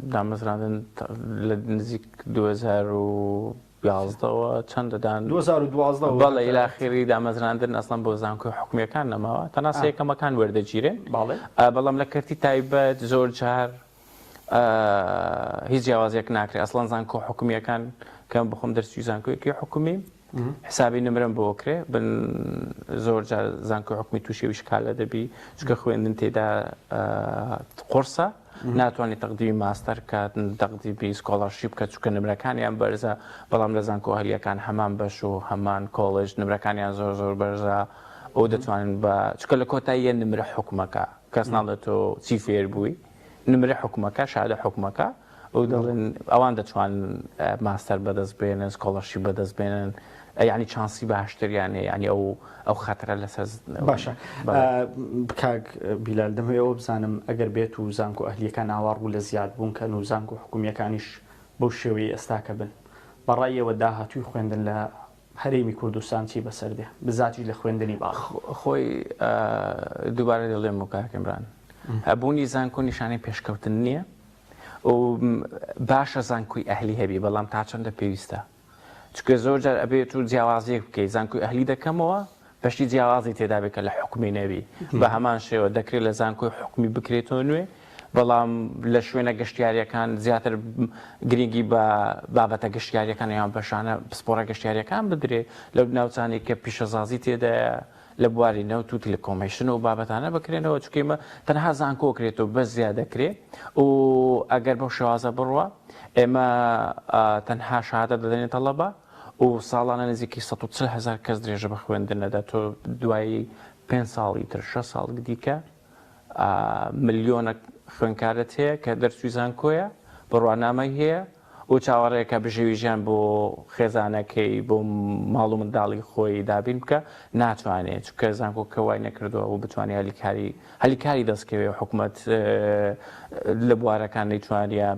لە نزیک 2011ەوە چەند دەدان 2012 بەڵێ ئیلاخیری دامەزراندن ئەسڵان بۆ زانکۆی حکومیەکان نەماوە تەنانسە یەکەمەکان وەردەگیرێن بەڵام لە کەرتی تایبەت زۆر جار هیچ جیاوازیەک ناکرێت ئەسڵان زانکۆ حکومیەکان کەم بخۆم دەرسی زانکۆیەکی حکومی حسابی نمرم بۆ کرێ بن زۆر جار زانکۆی حکومی تووشی وشکالە دەبی چکە خوێندن تێدا قورسە ناتوانانی تەقدیمی ماستەر کات تەقدیمی سکۆڵەرشیپ کە چکە نمرەکانیان بەرزە بەڵام لە زانکۆ ئەهلیەکان هەمان بەش و هەمان کۆڵێژ نمرەکانیان زۆر بەرزە ئەو دەتوانن بە چکە لە کۆتاییە نمرە حکومەکە کەس ناڵێت تۆ چی فێر بووی نمرە حکومەکە شادە حکومەکە ئەو دەڵێن ئەوان دەتوان ماستەر بەدەست بێنن سکۆڵەرشیپ بەدەست بێنن ینی چانسی باشتریانێ ینی ئەو خەتەرە لەسەر باشە کاک بیلال دەمەوێت ئەوە بزانم ئەگەر بێت و زانکۆ ئەهلیەکان ئاوار بوو لە زیاد بوونکەن و زانکۆ حکومیەکانیش بەو شێوەیە ئێستاکە بن بەڕایەوە داهاتووی خوێندن لە هەرێمی کوردستان چی بەسەردێ بزاتی لە خوێندنی باڵ خۆی دووبارە دەڵێم و کاکەمران هەبوونی زانکۆ نیشانەی پێشکەوتن نییە و باشە زانکۆی ئەهلی هەبی بەڵام تا چەندە پێویستە چکە زۆر جار ئەبێت و جیاوازیەک بکەیت زانکۆی ئەهلی دەکەمەوە بەشی جیاوازی تێدا بێت کە لە حکومی نەبی بە هەمان شێوە دەکرێت لە زانکۆی حکومی بکرێتەوە نوێ بەڵام لە شوێنە گەشتیاریەکان زیاتر گرنگی بە بابەتە گەشتیاریەکان یان بەشانە پسپۆرە گەشتیاریەکان بدرێ لەو ناوچانی کە پیشەسازی تێدایە لە بواری نەوت و تیلکۆمیشن و بابەتانە بکرێنەوە چکەمە تەنها زانکۆ کرێتەوە بەس زیاد دەکرێت و ئەگەر بەو شێوازە بڕوە ئێمە تەنها شادە دەدەنێت تەڵەبە و ساڵانە نزیکی 140,000 کەس درێژە بە خوێندنەدا تۆ دوایی 5 ساڵی تر 6 ساڵ دیکە ملیۆنە خوێنکارت هەیە کە دەرسوی زانکۆیە بڕوانامەی هەیە و چاوەڕێیەکە بژێویژیان بۆ خێزانەکەی بۆ ماڵ و منداڵی خۆی دابین بکە ناتوانێت چکە زانکۆ کە وای نەکردووە و بتوانێت هەلیکاری دەستکەوێ حکوومەت لە بوارەکان نەیتوانە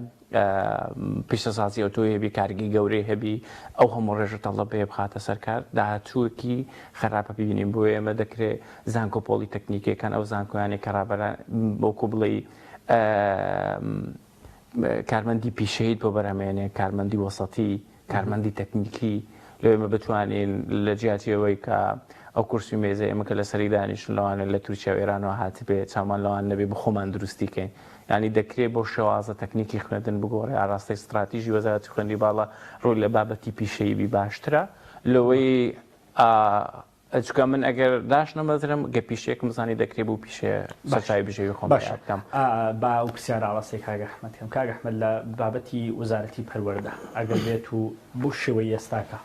پیشەسازی ئۆتۆ هەبی کارگی گەورەی هەبی ئەو هەموو ڕێژە تەڵەبێ بخاتە سەرکار داهاتووەکی خراپە ببینیم بۆ ئێمە دەکرێت زانکۆ پۆلیتەکنیکەکان ئەو زانکۆیانی کەڕابەران بۆکو بڵێ کارمەندی پیشەیت بۆ بەرهەمێنێ کارمەندی وەسەتی کارمەندی تەکنیکی لێ ئێمە بتوانین لە جیاتیەوەی کە ئەو کورسی مێزە ئێمە کە لە سەری دانیشتن لەوانە لە تورکیا و ئێرانەوە هاتبێ چامان لەوان نەبێ بە خۆمان دروستیکەین ینی دەکرێت بۆ شێوازە تەکنیکی خوێندن بگۆڕێ ئاراستەی استراتیژی وەزارەتی خوێندی باڵا ڕۆی لە بابەتی پیشەیی باشترە لەوەی چکە من ئەگەر داش نەمەزرم گە پیشەیەکم زانی دەکرێت بوو پیشێ سەچای بژێوی خۆم باشکەم با ئەو پرسیارە ئاڵاستی کاک ئەحمەدکەم کاک ئەحمەد لە بابەتی وەزارەتی پەروەردە ئەگەر بێت و بۆ شێوەی ئێستاکە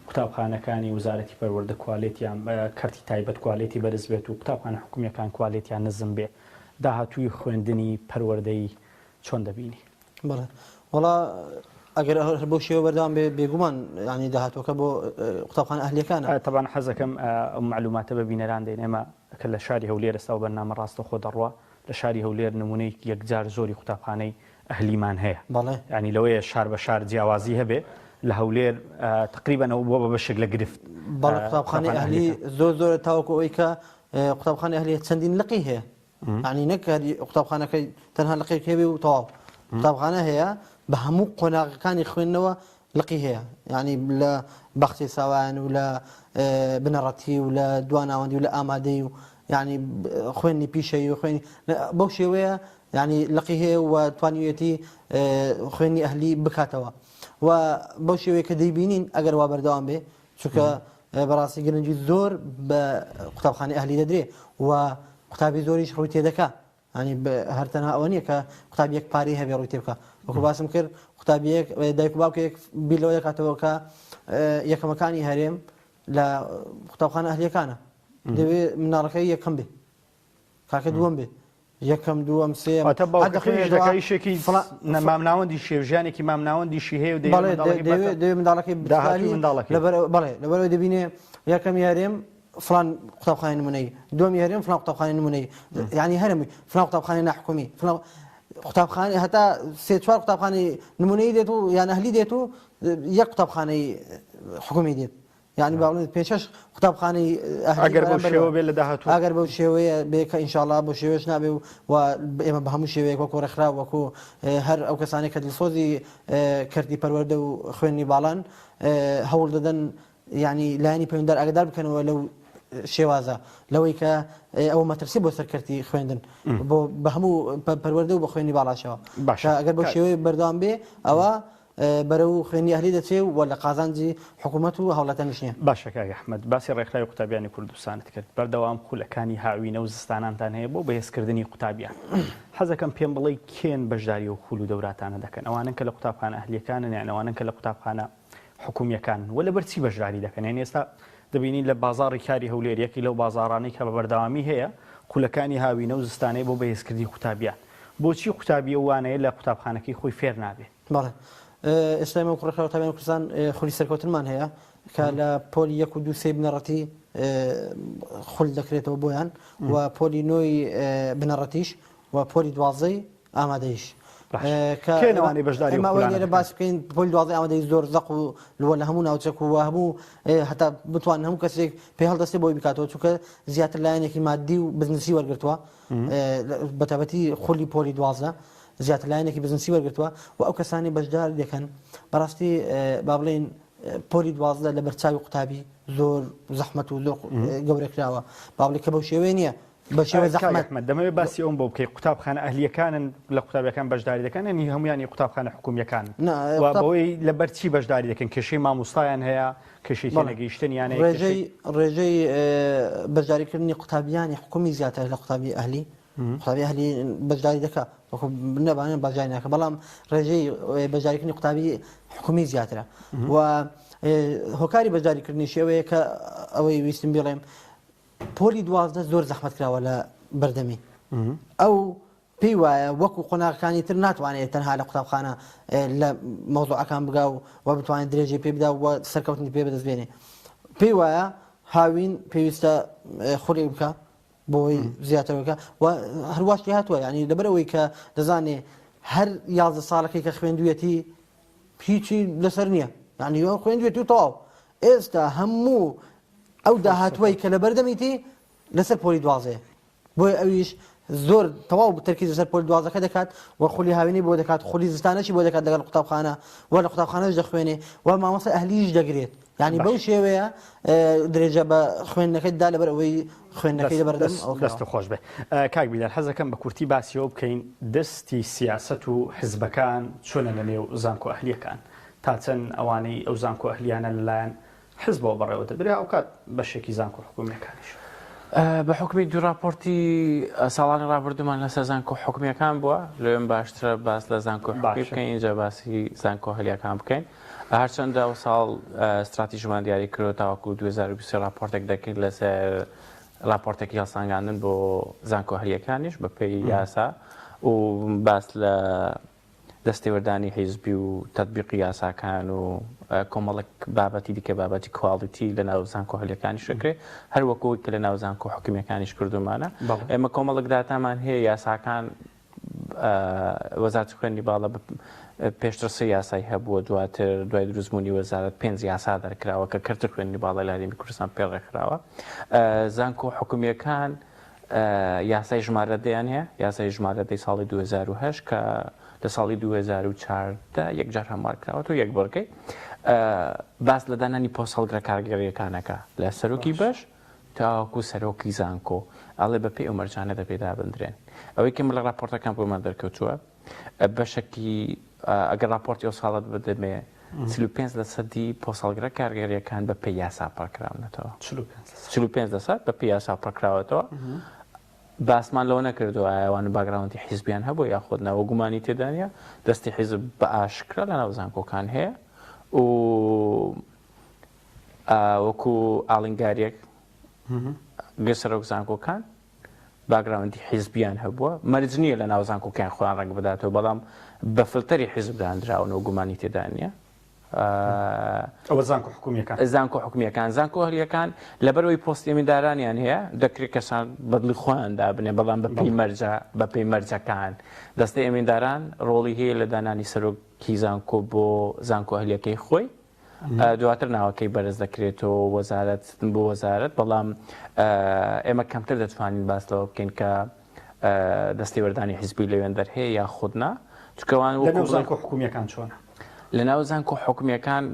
قوتابخانەکانی وەزارەتی پەروەردە کوالێتیان کەرتی تایبەت کوالێتی بەرز بێت و قوتابخانە حکومیەکان کوالێتیان نزم بێ داهاتووی خوێندنی پەروەردەی چۆن دەبینی؟ بەڵێ وەڵا ئەگەر بۆ شێوە بەردەوام بێ بێگومان ینی داهاتوەکە بۆ قوتابخانە ئەهلیەکانە تەبان حەزەکەم معلوماتە بە بینەران دێن ئێمە کە لە شاری هەولێر ئێستا و بەرنامە ڕاستەخۆ دەڕوە لە شاری هەولێر نمونەی یەکجار زۆری قوتابخانەی ئەهلیمان هەیە ینی لەوەیە شار بە شار جیاوازی هەبێ لە هەولێر تقریبا ئەو بۆ بەشێک لە گرفت بەڵێ قوتابخانەی ئەهلی زۆر تاوەکو ئەوەی کە قوتابخانەی ئەهلی چەندین لقی هەیە ینی نەک قوتابخانەکەی تەنها لقیێک هەبێ و تەواو قوتابخانە هەیە بە هەموو قۆناغەکانی خوێندنەوە لقی هەیە ینی لە بەختی ساوان و لە بنەڕەتی و لە دواناوەندی و لە ئامادەی و ینی خوێنی پیشەی و خوێنی بەو شێوەیە ینی لقی هەیە و توانیوێتی خوێنی ئەهلی بکاتەوە و بەو شێوەیە کە دەیبینین ئەگەر وا بەردەوام بێ چونکە بەڕاستی گرنگی زۆر بە قوتابخانەی ئەهلی دەدرێ و قوتابی زۆریش ڕووی تێدەکا ینی هەر تەنها ئەوە نییە کە قوتابیەک پارەی هەبێ ڕووی تێ بکە وەکو باسم کرد قوتابیەک دایک و باوکێک بیرەوە دەکاتەوە کە یەکەمەکانی هەرێم لە قوتابخانە ئەهلیەکانە دەوێت مناڵەکەی یەکەم بێ کاکە دووەم بێ یەکەم دووەم سێم دەکەیشێکی مامناوەندی شێوژیانێکی مامناوەندیشی هەیە و دەوێت منداڵەکەی بەڵێ لەبەرەوەی دەبینێ یەکەم یارێم فلان قوتابخانەی نمونەی دوم یارێم فلان قوتابخانەی نمونەی یعنی هەرمی فلان قوتابخانەی ناحکومی فلان قوتابخانەی هەتا سێ چوار قوتابخانەی نمونەی دێت و یان ئەهلی دێت و یەک قوتابخانەی حکومی دێت یعنی باڵێ پێشەش قوتابخانەی ئەگەر بەو شێوە بێت لە داهاتوو ئەگەر بەو شێوەیە بێ کە ئینشاءالله بۆ شێوەش نابێ و ئێمە بە هەموو شێوەیەک وەکو ڕێکخرا وەکو هەر ئەو کەسانی کە دڵسۆزی کردی پەروەردە و خوێنی باڵان هەوڵ دەدەن یعنی لایانی پەیوەنددار ئاگادار بکەنەوە لەو شێوازە لەوەی کە ئەو مەترسی بۆ سەرکردی خوێندن بۆ بە هەموو پەروەردە و بە خوێنی باڵاشەوە ئەگەر بە شێوەیە بەردەوام بێ ئەوە بەرەو خوێنی ئەهلی دەچێ و لە قازانجی حکوومەت و هەوڵەتە نیشتە باشە کاک ئەحمەد باسی ڕێکخراوی قوتابیانی کوردستانت کرد بەردەوام خولەکانی هاوینە و زستانانتان هەیە بۆ بەهێزکردنی قوتابیان حەزەکەم پێم بڵێ کێن بەشداری و خول و دەوراتانە دەکەن ئەوانن کە لە قوتابخانە ئەهلیەکانن یان ئەوانن کە لە قوتابخانە حکومیەکان و لەبەرچی بەشداری دەکەن یان ئێستا دەبینی لە بازاڕی کاری هەولێریەکی لەو بازاڕانەی کە بە بەردەوامی هەیە خولەکانی هاوینە و زستانەی بۆ بەهێزکردی قوتابیان بۆچی قوتابی وانەیە لە قوتابخانەکەی خۆی فێر نابێت بەڵێ ئێستا ئێمە ڕێکخراوە قوتابیانی کوردستان خولی سەرکەوتنمان هەیە کە لە پۆلی 1 و 2 3 بنەڕەتی خول دەکرێتەوە بۆیان و پۆلی 9 بنەڕەتیش و پۆلی 12 ئامادەیش کێنەوانی بەشداری لێرە باس بکەین پۆلی 12 ئامادەی زۆر زەق و لە هەموو ناوچەک و هەموو هەتا بتوان هەموو کەسێک پێ هەڵدەستێ بۆی بکاتەوە چونکە زیاتر لایەنێکی مادی و بزنسی وەرگرتووە بەتابەتی خولی پۆلی 12 زیاتر لایەنێکی بزنسی وەرگرتووە و ئەو کەسانی بەشدار دەکەن بەڕاستی با بڵێن پۆلی 12 لە بەرچاوی قوتابی زۆر زەحمەت و زۆر گەورەکراوە با بڵێ کە بەو شێوەیە نییە بە شێوەی زەحمەت دەمەوێت باسی ئەوم بۆ بکەی قوتابخانە ئەهلیەکانن لە قوتابیەکان بەشداری دەکەن نی هەمویانی قوتابخانە حکومیەکان و بەوەی لەبەرچی بەشداری دەکەن کێشەی مامۆستایان هەیە کێشەی تێنەگەیشتنیانەیە ڕێژەی بەشداریکردنی قوتابیانی حکومی زیاتر لە قوتابی ئەهلی قوتابی ئەهلی بەشداری دەکات وەکو نەبانێن بەشداری ناکە بەڵام ڕێژەی بەشداریکردنی قوتابی حکومی زیاترە و هۆکاری بەشداریکردنی شێوەیە کە ئەوەی ویستم بڵێم پۆلی 12 زۆر زەحمەت کراوە لە بەردەمی ئەو پێی وایە وەکو قۆناغەکانی تر ناتوانێت تەنها لە قوتابخانە لە مەوزوعەکان بگا و بتوانێت درێژی پێ بدا و سەرکەوتنی پێ بەدەستبێنێ پێی وایە هاوین پێویستە خوڕی بکە بۆی زیاترەوەکە و هەرواشی هاتووە ینی لەبەرەوەی کە دەزانێ هەر 11 ساڵەکەی کە خوێندوێتی هیچی لەسەر نییە ینی خوێندوێتی و تەواو ئێستا هەموو ئەو داهاتوەی کە لە بەردەمیتی لەسەر پۆلی 12 بۆی ئەویش زۆر تەواو تەرکیز لەسەر پۆلی 12 دەکات و خولی هاوینی بۆ دەکات خولی زستانەشی بۆ دەکات لەگەڵ قوتابخانە و لە قوتابخانەش دەخوێنێ و مامۆستا ئەهلیش دەگرێت یعنی بەو شێوەیە درێژە بە خوێندنەکەیدا لەبەر ئەوەی خوێندنەکەی لەبەردەم دەستە خۆش بێ کاک بیدار حەزەکەم بە کورتی باسیەوە بکەین دەستی سیاست و حزبەکان چۆنە لە نێو زانکۆ ئەهلیەکان تا چەند ئەوانەی ئەو زانکۆ ئەهلیانە لەلایەن حزبەوە بەڕێوە دەدرێ ئەو کات بەشێکی زانکۆ حکومیەکانیش بە حکمی دوو راپۆرتی ساڵانی ڕابردومان لەسەر زانکۆ حکومیەکان بووە لەوێن باشترە باس لە زانکۆ حکومی بکەین اینجا باسی زانکۆ ئەهلیەکان بکەین هەرچەندە ئەو ساڵ استراتیژیمان دیاری کردەوە تاوەکو 2020 راپۆرتێک دەکرد لەسەر راپۆرتێکی هەڵسانگاندن بۆ زانکۆ ئەهلیەکانیش بە پێی یاسا و باس لە دەستێوەردانی حیزبی و تەطبیقی یاساکان و کۆمەڵک بابەتی دیکە بابەتی کواڵیتی لە ناو زانکۆ ئەهلیەکانی شکرێ هەروەکو کە لە ناو زانکۆ حکومیەکانیش کردومانە ئێمە کۆمەڵک داتامان هەیە یاساکان وەزارەتی خوێندنی باڵا پێشتر سێ یاسای هەبووە دواتر دوای دروستبوونی وەزارەت 5 یاسا دەرکراوە کە کردتر خوێندنی باڵای لاریمی کوردستان پێڕێکراوە زانکۆ حکومیەکان یاسای ژمارەدەیان هەیە یاسای ژمارەدەی ساڵی 2008 کە لە ساڵی 2014 یەکجار هەموار کراوەوە و یەک بەرگەی باس لە دانانی پۆست هەڵگرە کارگەریەکانەکە لە سەرۆکی بەش تاوەکو سەرۆکی زانکۆ ئەڵێ بەپێی ئەو مەرجانە دەپێدا بندرێن ئەوەی کەم لە راپۆرتەکان بۆمان دەرکەوتووە بەشێکی ئەگەر راپۆرتی ئەو ساڵت بدەمێ 35% پۆست هەڵگرە کارگەریەکان بەپێی یاسا پڕکراونەتەوە 45% بەپێی یاسا پڕکراوەتەوە باسمان لەوە نەکردو ئەوان باگراوندی حیزبیان هەبوو یاخۆت ناوە گومانی تێدانە دەستی حیزب بە ئاشکرا لە ناو زانکۆکان هەیە و وەکو ئاڵنگاریەک گەسەرۆک زانکۆکان باگراوندی حیزبیان هەبووە مەرج نییە لە ناو زانکۆکیان خۆیان ڕەنگ بداتەوە بەڵام بە فلتەری حیزب دانراون و گومانی تێدا نیە ئەوە زانکۆ حکومیەکان زانکۆ حکومیەکان زانکۆ هەلیەکان لەبەرەوەی پۆستی ئەمیندارانیان هەیە دەکرێت کەسان بەدڵی خۆیان دابنێ بەڵام بە پێی مەرجەکان دەستەی ئەمینداران ڕۆڵی هەیە لە دانانی سەرۆکی زانکۆ بۆ زانکۆ هەلیەکەی خۆی دواتر ناوەکەی بەرز دەکرێتەوە وەزارەت بۆ وەزارەت بەڵام ئێمە کەمتر دەتوانین باسەوە بکەین کە دەستی وەردانی حیزبی لەوێن دەرهەیە یا خودنا چکەوان لەناو زانکۆ حکومیەکان چۆنە لە ناو زانکۆ حکومیەکان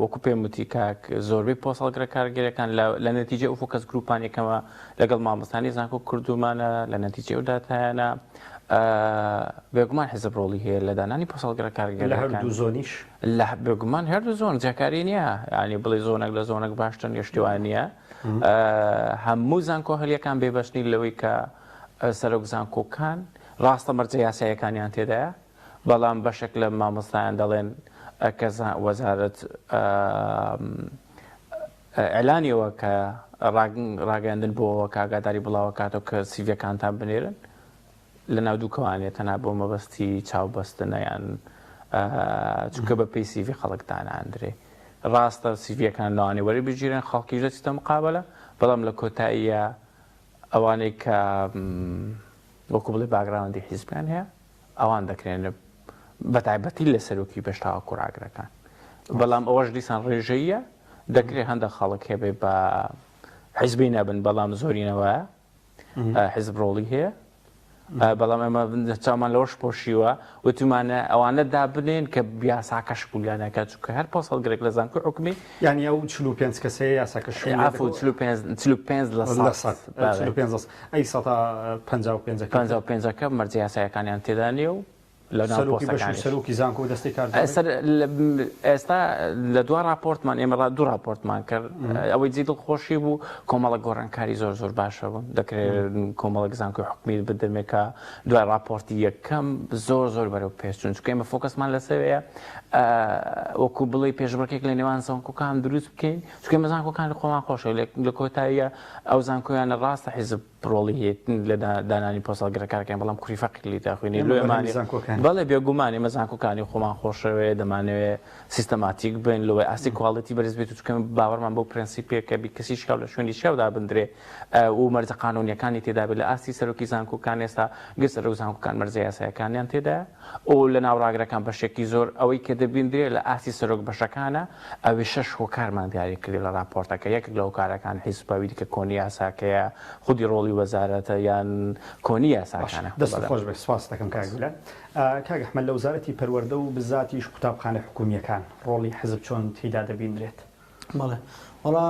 وەکو پێم وتی کاک زۆربەی پۆسەڵگرە کارگەریەکان لە نەتیجە ئەو فۆکەس گروپانێکەوە لەگەڵ مامۆستانی زانکۆ کردومانە لە نەتیجە ئەو داتایانە بێگومان حیزب ڕۆڵی هەیە لە دانانی پۆسەڵگرە کارگەریەکان لە هەردوو زۆنیش لە بێگومان هەردوو زۆن جاکاری نییە ینی بڵێ زۆنێک لە زۆنێک باشتر نیشتیوان نییە هەموو زانکۆ هەلیەکان بێبەشنی لەوەی کە سەرۆک زانکۆکان ڕاستە مەرجە یاسایەکانیان تێدایە بەڵام بەشێک لە مامۆستایان دەڵێن کە وەزارەت ئەلانیەوە کە ڕاگەاندن بۆەوە کاگاداری بڵاوە کاتەوە کە سیڤەکانتان بنێرن لە ناو دووکەوانێت تەنها بۆ مەبەستی چاوبەستنەیان چونکە بە پێی سیڤی خەڵکتان ئاندرێ ڕاستە سیڤەکان لەوانێ وەری بگیرن خەڵکی ژەچتە مقابلە بەڵام لە کۆتاییە ئەوانەی کە وەکو بڵێ باگراوندی حیزبیان هەیە ئەوان دەکرێن بە تایبەتی لە سەرۆکی بەشتاوە کوڕاگرەکان بەڵام ئەوەش دیسان ڕێژەیە دەکرێت هەندێک خەڵک هەبێ بە حیزبی نەبن بەڵام زۆرینەوە حیزب ڕۆڵی هەیە بەڵام ئەمە چامان لەوەش پۆشیوە وتمانە ئەوانە دابنێن کە بیاساکەش پولیانەکە چونکە هەر پۆسەڵگرێک لە زانکۆ حکومی یعنی ئەو 45 کەسەیە یاساکەش 45 لە 55 مەرجە یاسایەکانیان تێدا نیە و لە ناو سەرۆکی زانکۆ و دەستی کار ئێستا لە دو راپۆرتمان ئێمە دوو راپۆرتمان کرد ئەوەی جێ دڵخۆشی بوو کۆمەڵە گۆڕانکاری زۆر باشە بوون دەکرێت کۆمەڵک زانکۆی حکومی بدەمێکە دوای راپۆرتی یەکەم زۆر بەرەو پێشچوون چونکە ئێمە فۆکەسمان لەسەوەیە وەکو بڵێ پێشبڕکێک لە نێوان زانکۆکان دروست بکەین چونکە ئێمە زانکۆکان لە خۆمان خۆشە لە کۆتاییە ئەو زانکۆیانە ڕاستە حیزب ڕۆڵی هەیە لە دانانی پۆسەڵگرەکارەکان بەڵام کوری فەقی لی داخوێنی لێمانی بەڵێ بێگومانی ئێمە زانکۆکانی خۆمان خۆشەوەێ دەمانەوێت سیستەماتیک بن لەوەی ئاستی کواڵەتی بەرز بێت و چکەم باوەڕمان بۆ پرەنسیپێکە بی کەسی شاو لە شوێنی شێودا بندرێ و مەرجە قانونیەکانی تێدا بێت لە ئاستی سەرۆکی زانکۆکان ئێستا گەر سەرۆک زانکۆکان مەرجە یاسایەکانیان تێدا و لە ناوڕاگرەکان بەشێکی زۆر ئەوەی کە دەبیندرێت لە ئاستی سەرۆک بەشەکانە ئەوەی 6 هۆکارمان دیاری کردی لە راپۆرتەکە یەکێک لە هۆکارەکان حیزباوی دیکە کۆنی یاساکەیە خودی ڕۆڵی وەزارەتە یان کۆنی یاساکانە دەست خۆش بێ سواس دەکەم کاگولە کاک ئەحمەد لە وزارەتی پەروەردە و بزاتیش قوتابخانە حکومیەکان ڕۆڵی حزب چۆن تێدا دەبیندرێت بەڵێ وەڵا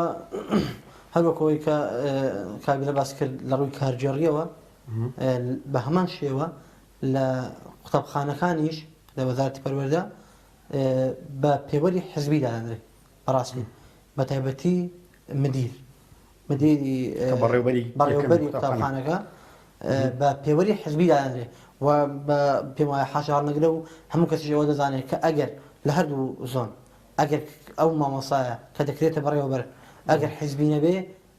هەروەکەوەی کە کاگولە باس کرد لە ڕووی کارجێڕیەوە بە هەمان شێوە لە قوتابخانەکانیش لە وەزارەتی پەروەردە بە پێوەری حزبی دادەنرێت بەڕاستی بە تایبەتی مدیری بەڕێوەبەری قوتابخانەکە بە پێوەری حزبی دادەنرێت و بە پێم وایە حاشار نەگرە و هەموو کەسیش ئەوە دەزانێت کە ئەگەر لە هەردوو زۆن ئەگەر ئەو مامۆسایە کە دەکرێتە بەڕێوەبەر ئەگەر حزبی نەبێ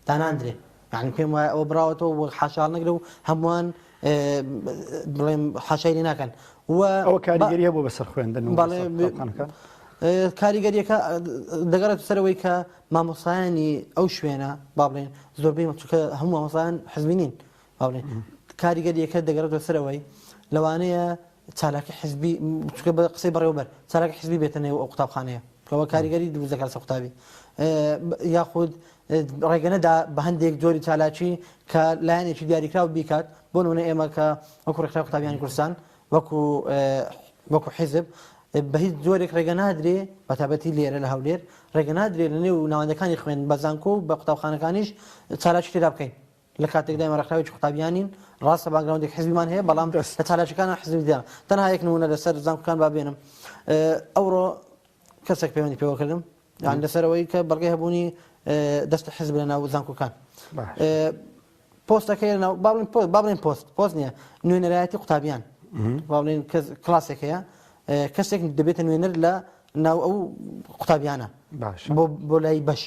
داناندرێت یعنی پێم وایە ئەوە بڕاوەتەوە و حاشار نەگرە و هەمووان بڵێم حاشای لێ ناکەن ئەوە کاریگەریە بۆ بەسەر خوێندن کاریگەریەکە دەگەڕێت سەرەوەی کە مامۆسایانی ئەو شوێنە با بڵێن زۆربەی چونکە هەموو مامۆسایان حزبی نین با بڵێن کاریگەریەکە دەگەڕێتەوە سەرەوەی لەوانەیە چالاکی حزبی چونکە بە قسەی بەڕێوەبەر چالاکی حزبی بێتە نێو ئەو قوتابخانەیە کەەوە کاریگەری دروست دەکات لەسەر قوتابی یاخود ڕێگەنەدا بە هەندێک جۆری چالاکی کە لایەنێکی دیاریکراوە بیکات بۆ نمونە ئێمە کە وەکو ڕێکخراوی قوتابیانی کوردستان وەکو حیزب بە هیچ جۆرێک ڕێگە نادرێ بە تایبەتی لێرە لە هەولێر ڕێگە نادرێت لە نێو ناوەندەکانی خوێن بە زانکۆ و بە قوتابخانەکانیش چالاکی تێدا بکەین لە کاتێکدا ئێمە ڕێکخراوی قوتابیانین ڕاستە باگراوندێک حزبیمان هەیە بەڵام لە چالاکیەکان حزبی دیان تەنها یەک نمونە لەسەر زانکۆکان بابێنم ئەوڕۆ کەسێک پەیوەندی پێوە کردم یان لەسەرەوەی کە بەڵگەی هەبوونی دەست حزب لە ناو زانکۆکان پۆستەکەی با بڵێن پۆست نییە نوێنەرایەتی قوتابیان با بڵێن کلاسێک هەیە کەسێک دەبێتە نوێنەر لە ناو ئەو قوتابیانە بۆ لای بەش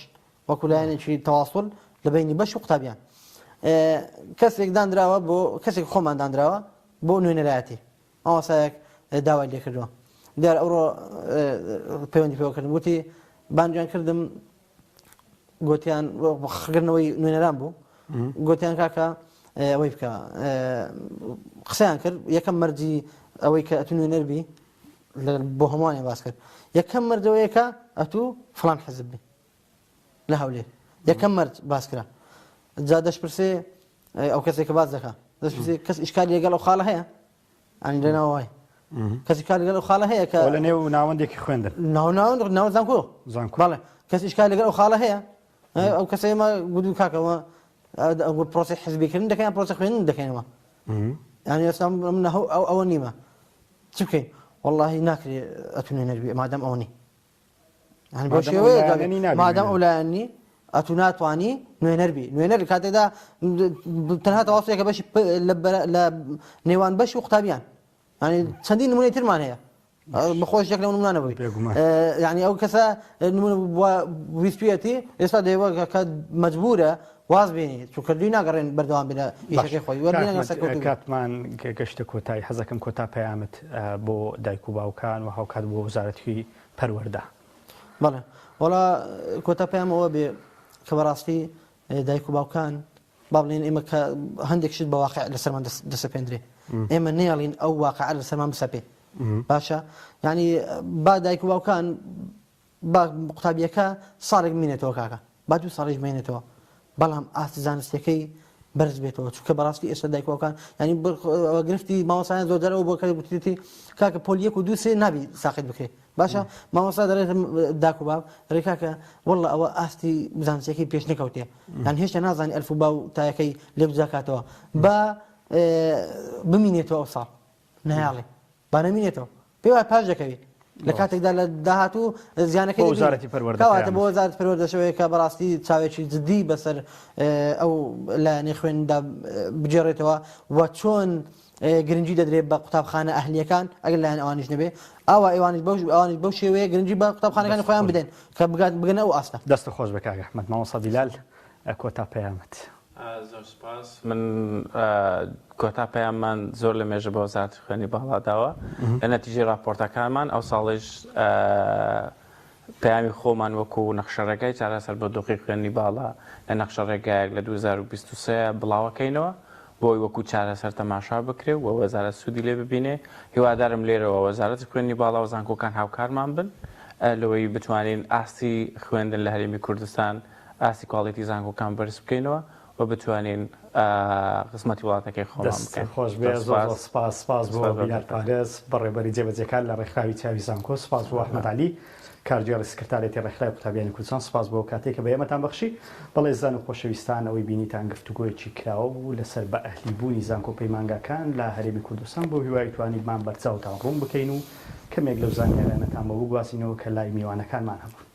وەکو لایەنێکی تەواصل لە بینی بەش و قوتابیان کەسێک دانراوە بۆ کەسێک خۆمان دانراوە بۆ نوێنەرایەتی ئەوەسایەک داوای لێ کردووە دیار ئەوڕۆ پەیوەندی پێوەکردم وتی بانجیان کردم گوتیان خگرنەوەی نوێنەران بوو گوتیان کاکە ئەوەی بکە قسەیان کرد یەکەم مەرجی ئەوەی کە ئەتو نوێنەربی بۆ هەمووانیان باس کرد یەکەم مەرجەوەیەکە ئەتو فڵان حەزب بی لە هەولێر یەکەم مەرج باس کرا جا دەشپرسێ ئەو کەسێک کە باز دەکا دەشپرسێ کەس ئیشکالی لەگەڵ ئەو خاڵە هەیە ئەنی لەناو وای کەس ئیشکالی لەگەڵ ئەو خاڵە هەیە کە لە نێو ناوەندێکی خوێندن ناو زانکۆ بەڵێ کەس ئیشکالی لەگەڵ ئەو خاڵە هەیە ئەو کەسەی ئێمە گوت و کاکەوە پرۆسی حزبیکردن دەکەین پرۆسی خوێندن دەکەینەوە یعنی ئێستا من ئەوە نیمە چ بکەین واللهی ناکرێ ئەتو نوێنەربی مادام ئەوە نی بۆ شێوەیە مادام ئەو لایەنی ئەتو ناتوانی نوێنەربی نوێنەر کاتێکدا تەنها تەواوسێکە بەشی لە نێوان بەش و قوتابیان ینی چەندین نمونەی ترمان هەیە بەخۆش یەک لەو نمونانەبووی یعنی ئەو کەسە ویستویەتی ئێستا دەیوە کە مەجبورە واز بێنی چونکردوی ناگەڕێن بەردەوام بێنە ئیشەکەی خۆی کاتمان گەشتە کۆتایی حەزەکەم کۆتا پەیامت بۆ دایک و باوکان و هاوکات بۆ وەزارەتی پەروەردە بەڵێ وەڵا کۆتا پەیامەوە بێ کە بەڕاستی دایک و باوکان با بڵێن ئێمە کە هەندێک شت بە واقع لەسەرمان دەسەپێنرێ ئێمە نێڵین ئەو واقع لەسەرمان بسەپێ باشە یعنی با دایک و باوکان با قوتابیەکە ساڵێک بمێنێتەوە کاکە با 2 ساڵێک بمێنێتەوە بەڵام ئاستی زانستیەکەی بەرز بێتەوە چونکە بەڕاستی ئێستا دایک و باوکان ینی گرفتی مامۆستایان زۆر جارەوە بۆ کە گوتیتی کاکە پۆل 1 و 2 3 نابی ساقیت بکرێت باشە مامۆستا دەڵێت داک و باب دەڵێ کاکە وەڵڵا ئەوە ئاستی زانستیەکەی پێش نەکەوتێ یان هێشتا نازانی ئەلف و با و تایەکەی لێ بجاکاتەوە با بمینێتەوە ئەو ساڵ نایاڵێ با نەمینێتەوە پێی وایە پاش دەکەوێت لە کاتێکدا لە داهاتوو زیانەکەی وەزارەتی پەروەردە کەواتە بۆ وەزارەتی پەروەردەشەوەی کە بەڕاستی چاوێکی جدی بەسەر ئەو لایەنەی خوێندا بجێڕێتەوە و چۆن گرنگی دەدرێت بە قوتابخانە ئەهلیەکان ئەگەر لایەن ئەوانیش نەبێ ئاوا ئەوانیش بەو شێوەیە گرنگی بە قوتابخانەکانی خۆیان بدەن کە بگەنە ئەو ئاستە دەستە خۆش بە کاک ئەحمەد مامۆستا بیلال کۆتا پەیامت زۆر سپاس من کۆتا پەیاممان زۆر لە مێژە بە وەزارەتی خوێنی باڵاداوە لە نەتیجەی راپۆرتەکانمان ئەو ساڵیش پەیامی خۆمان وەکو نەخشەڕێگای چارەسەر بە دۆخی خوێنی باڵا لە نەخشەڕێگایەک لە 2023 بڵاوەکەینەوە بۆی وەکو چارەسەر تەماشا بکرێ و وەزارەت سوودی لێ ببینێ هیوادارم لێرەوە وەزارەتی خوێنی باڵا و زانکۆکان هاوکارمان بن لەوەی بتوانین ئاستی خوێندن لە هەرێمی کوردستان ئاستی کواڵیتی زانکۆکان بەرز بکەینەوە و بتوانین قسمەتی وڵاتەکەی خۆمان بکەین خۆش بێ زۆر سپاس بۆ بیلال پارێز بەڕێبەری جێبەجێکان لە ڕێکخراوی چاوی زانکۆ سپاس بۆ ئەحمەد عەلی کارگێڕی سکرتارێتی ڕێکخراوی قوتابیانی کوردستان سپاس بۆ کاتێک کە بە ئێمەتان بەخشی بەڵێ زان و خۆشەویستان ئەوەی بینیتان گفتوگۆیەکی کراوە بوو لەسەر بە ئەهلیبوونی زانکۆ پەیمانگاکان لە هەرێمی کوردستان بۆ هیوای توانیتمان بەرچاوتان ڕوون بکەین و کەمێک لەو زانیاریانەتان بە بگوازینەوە کە لای میوانەکانمان هەبوو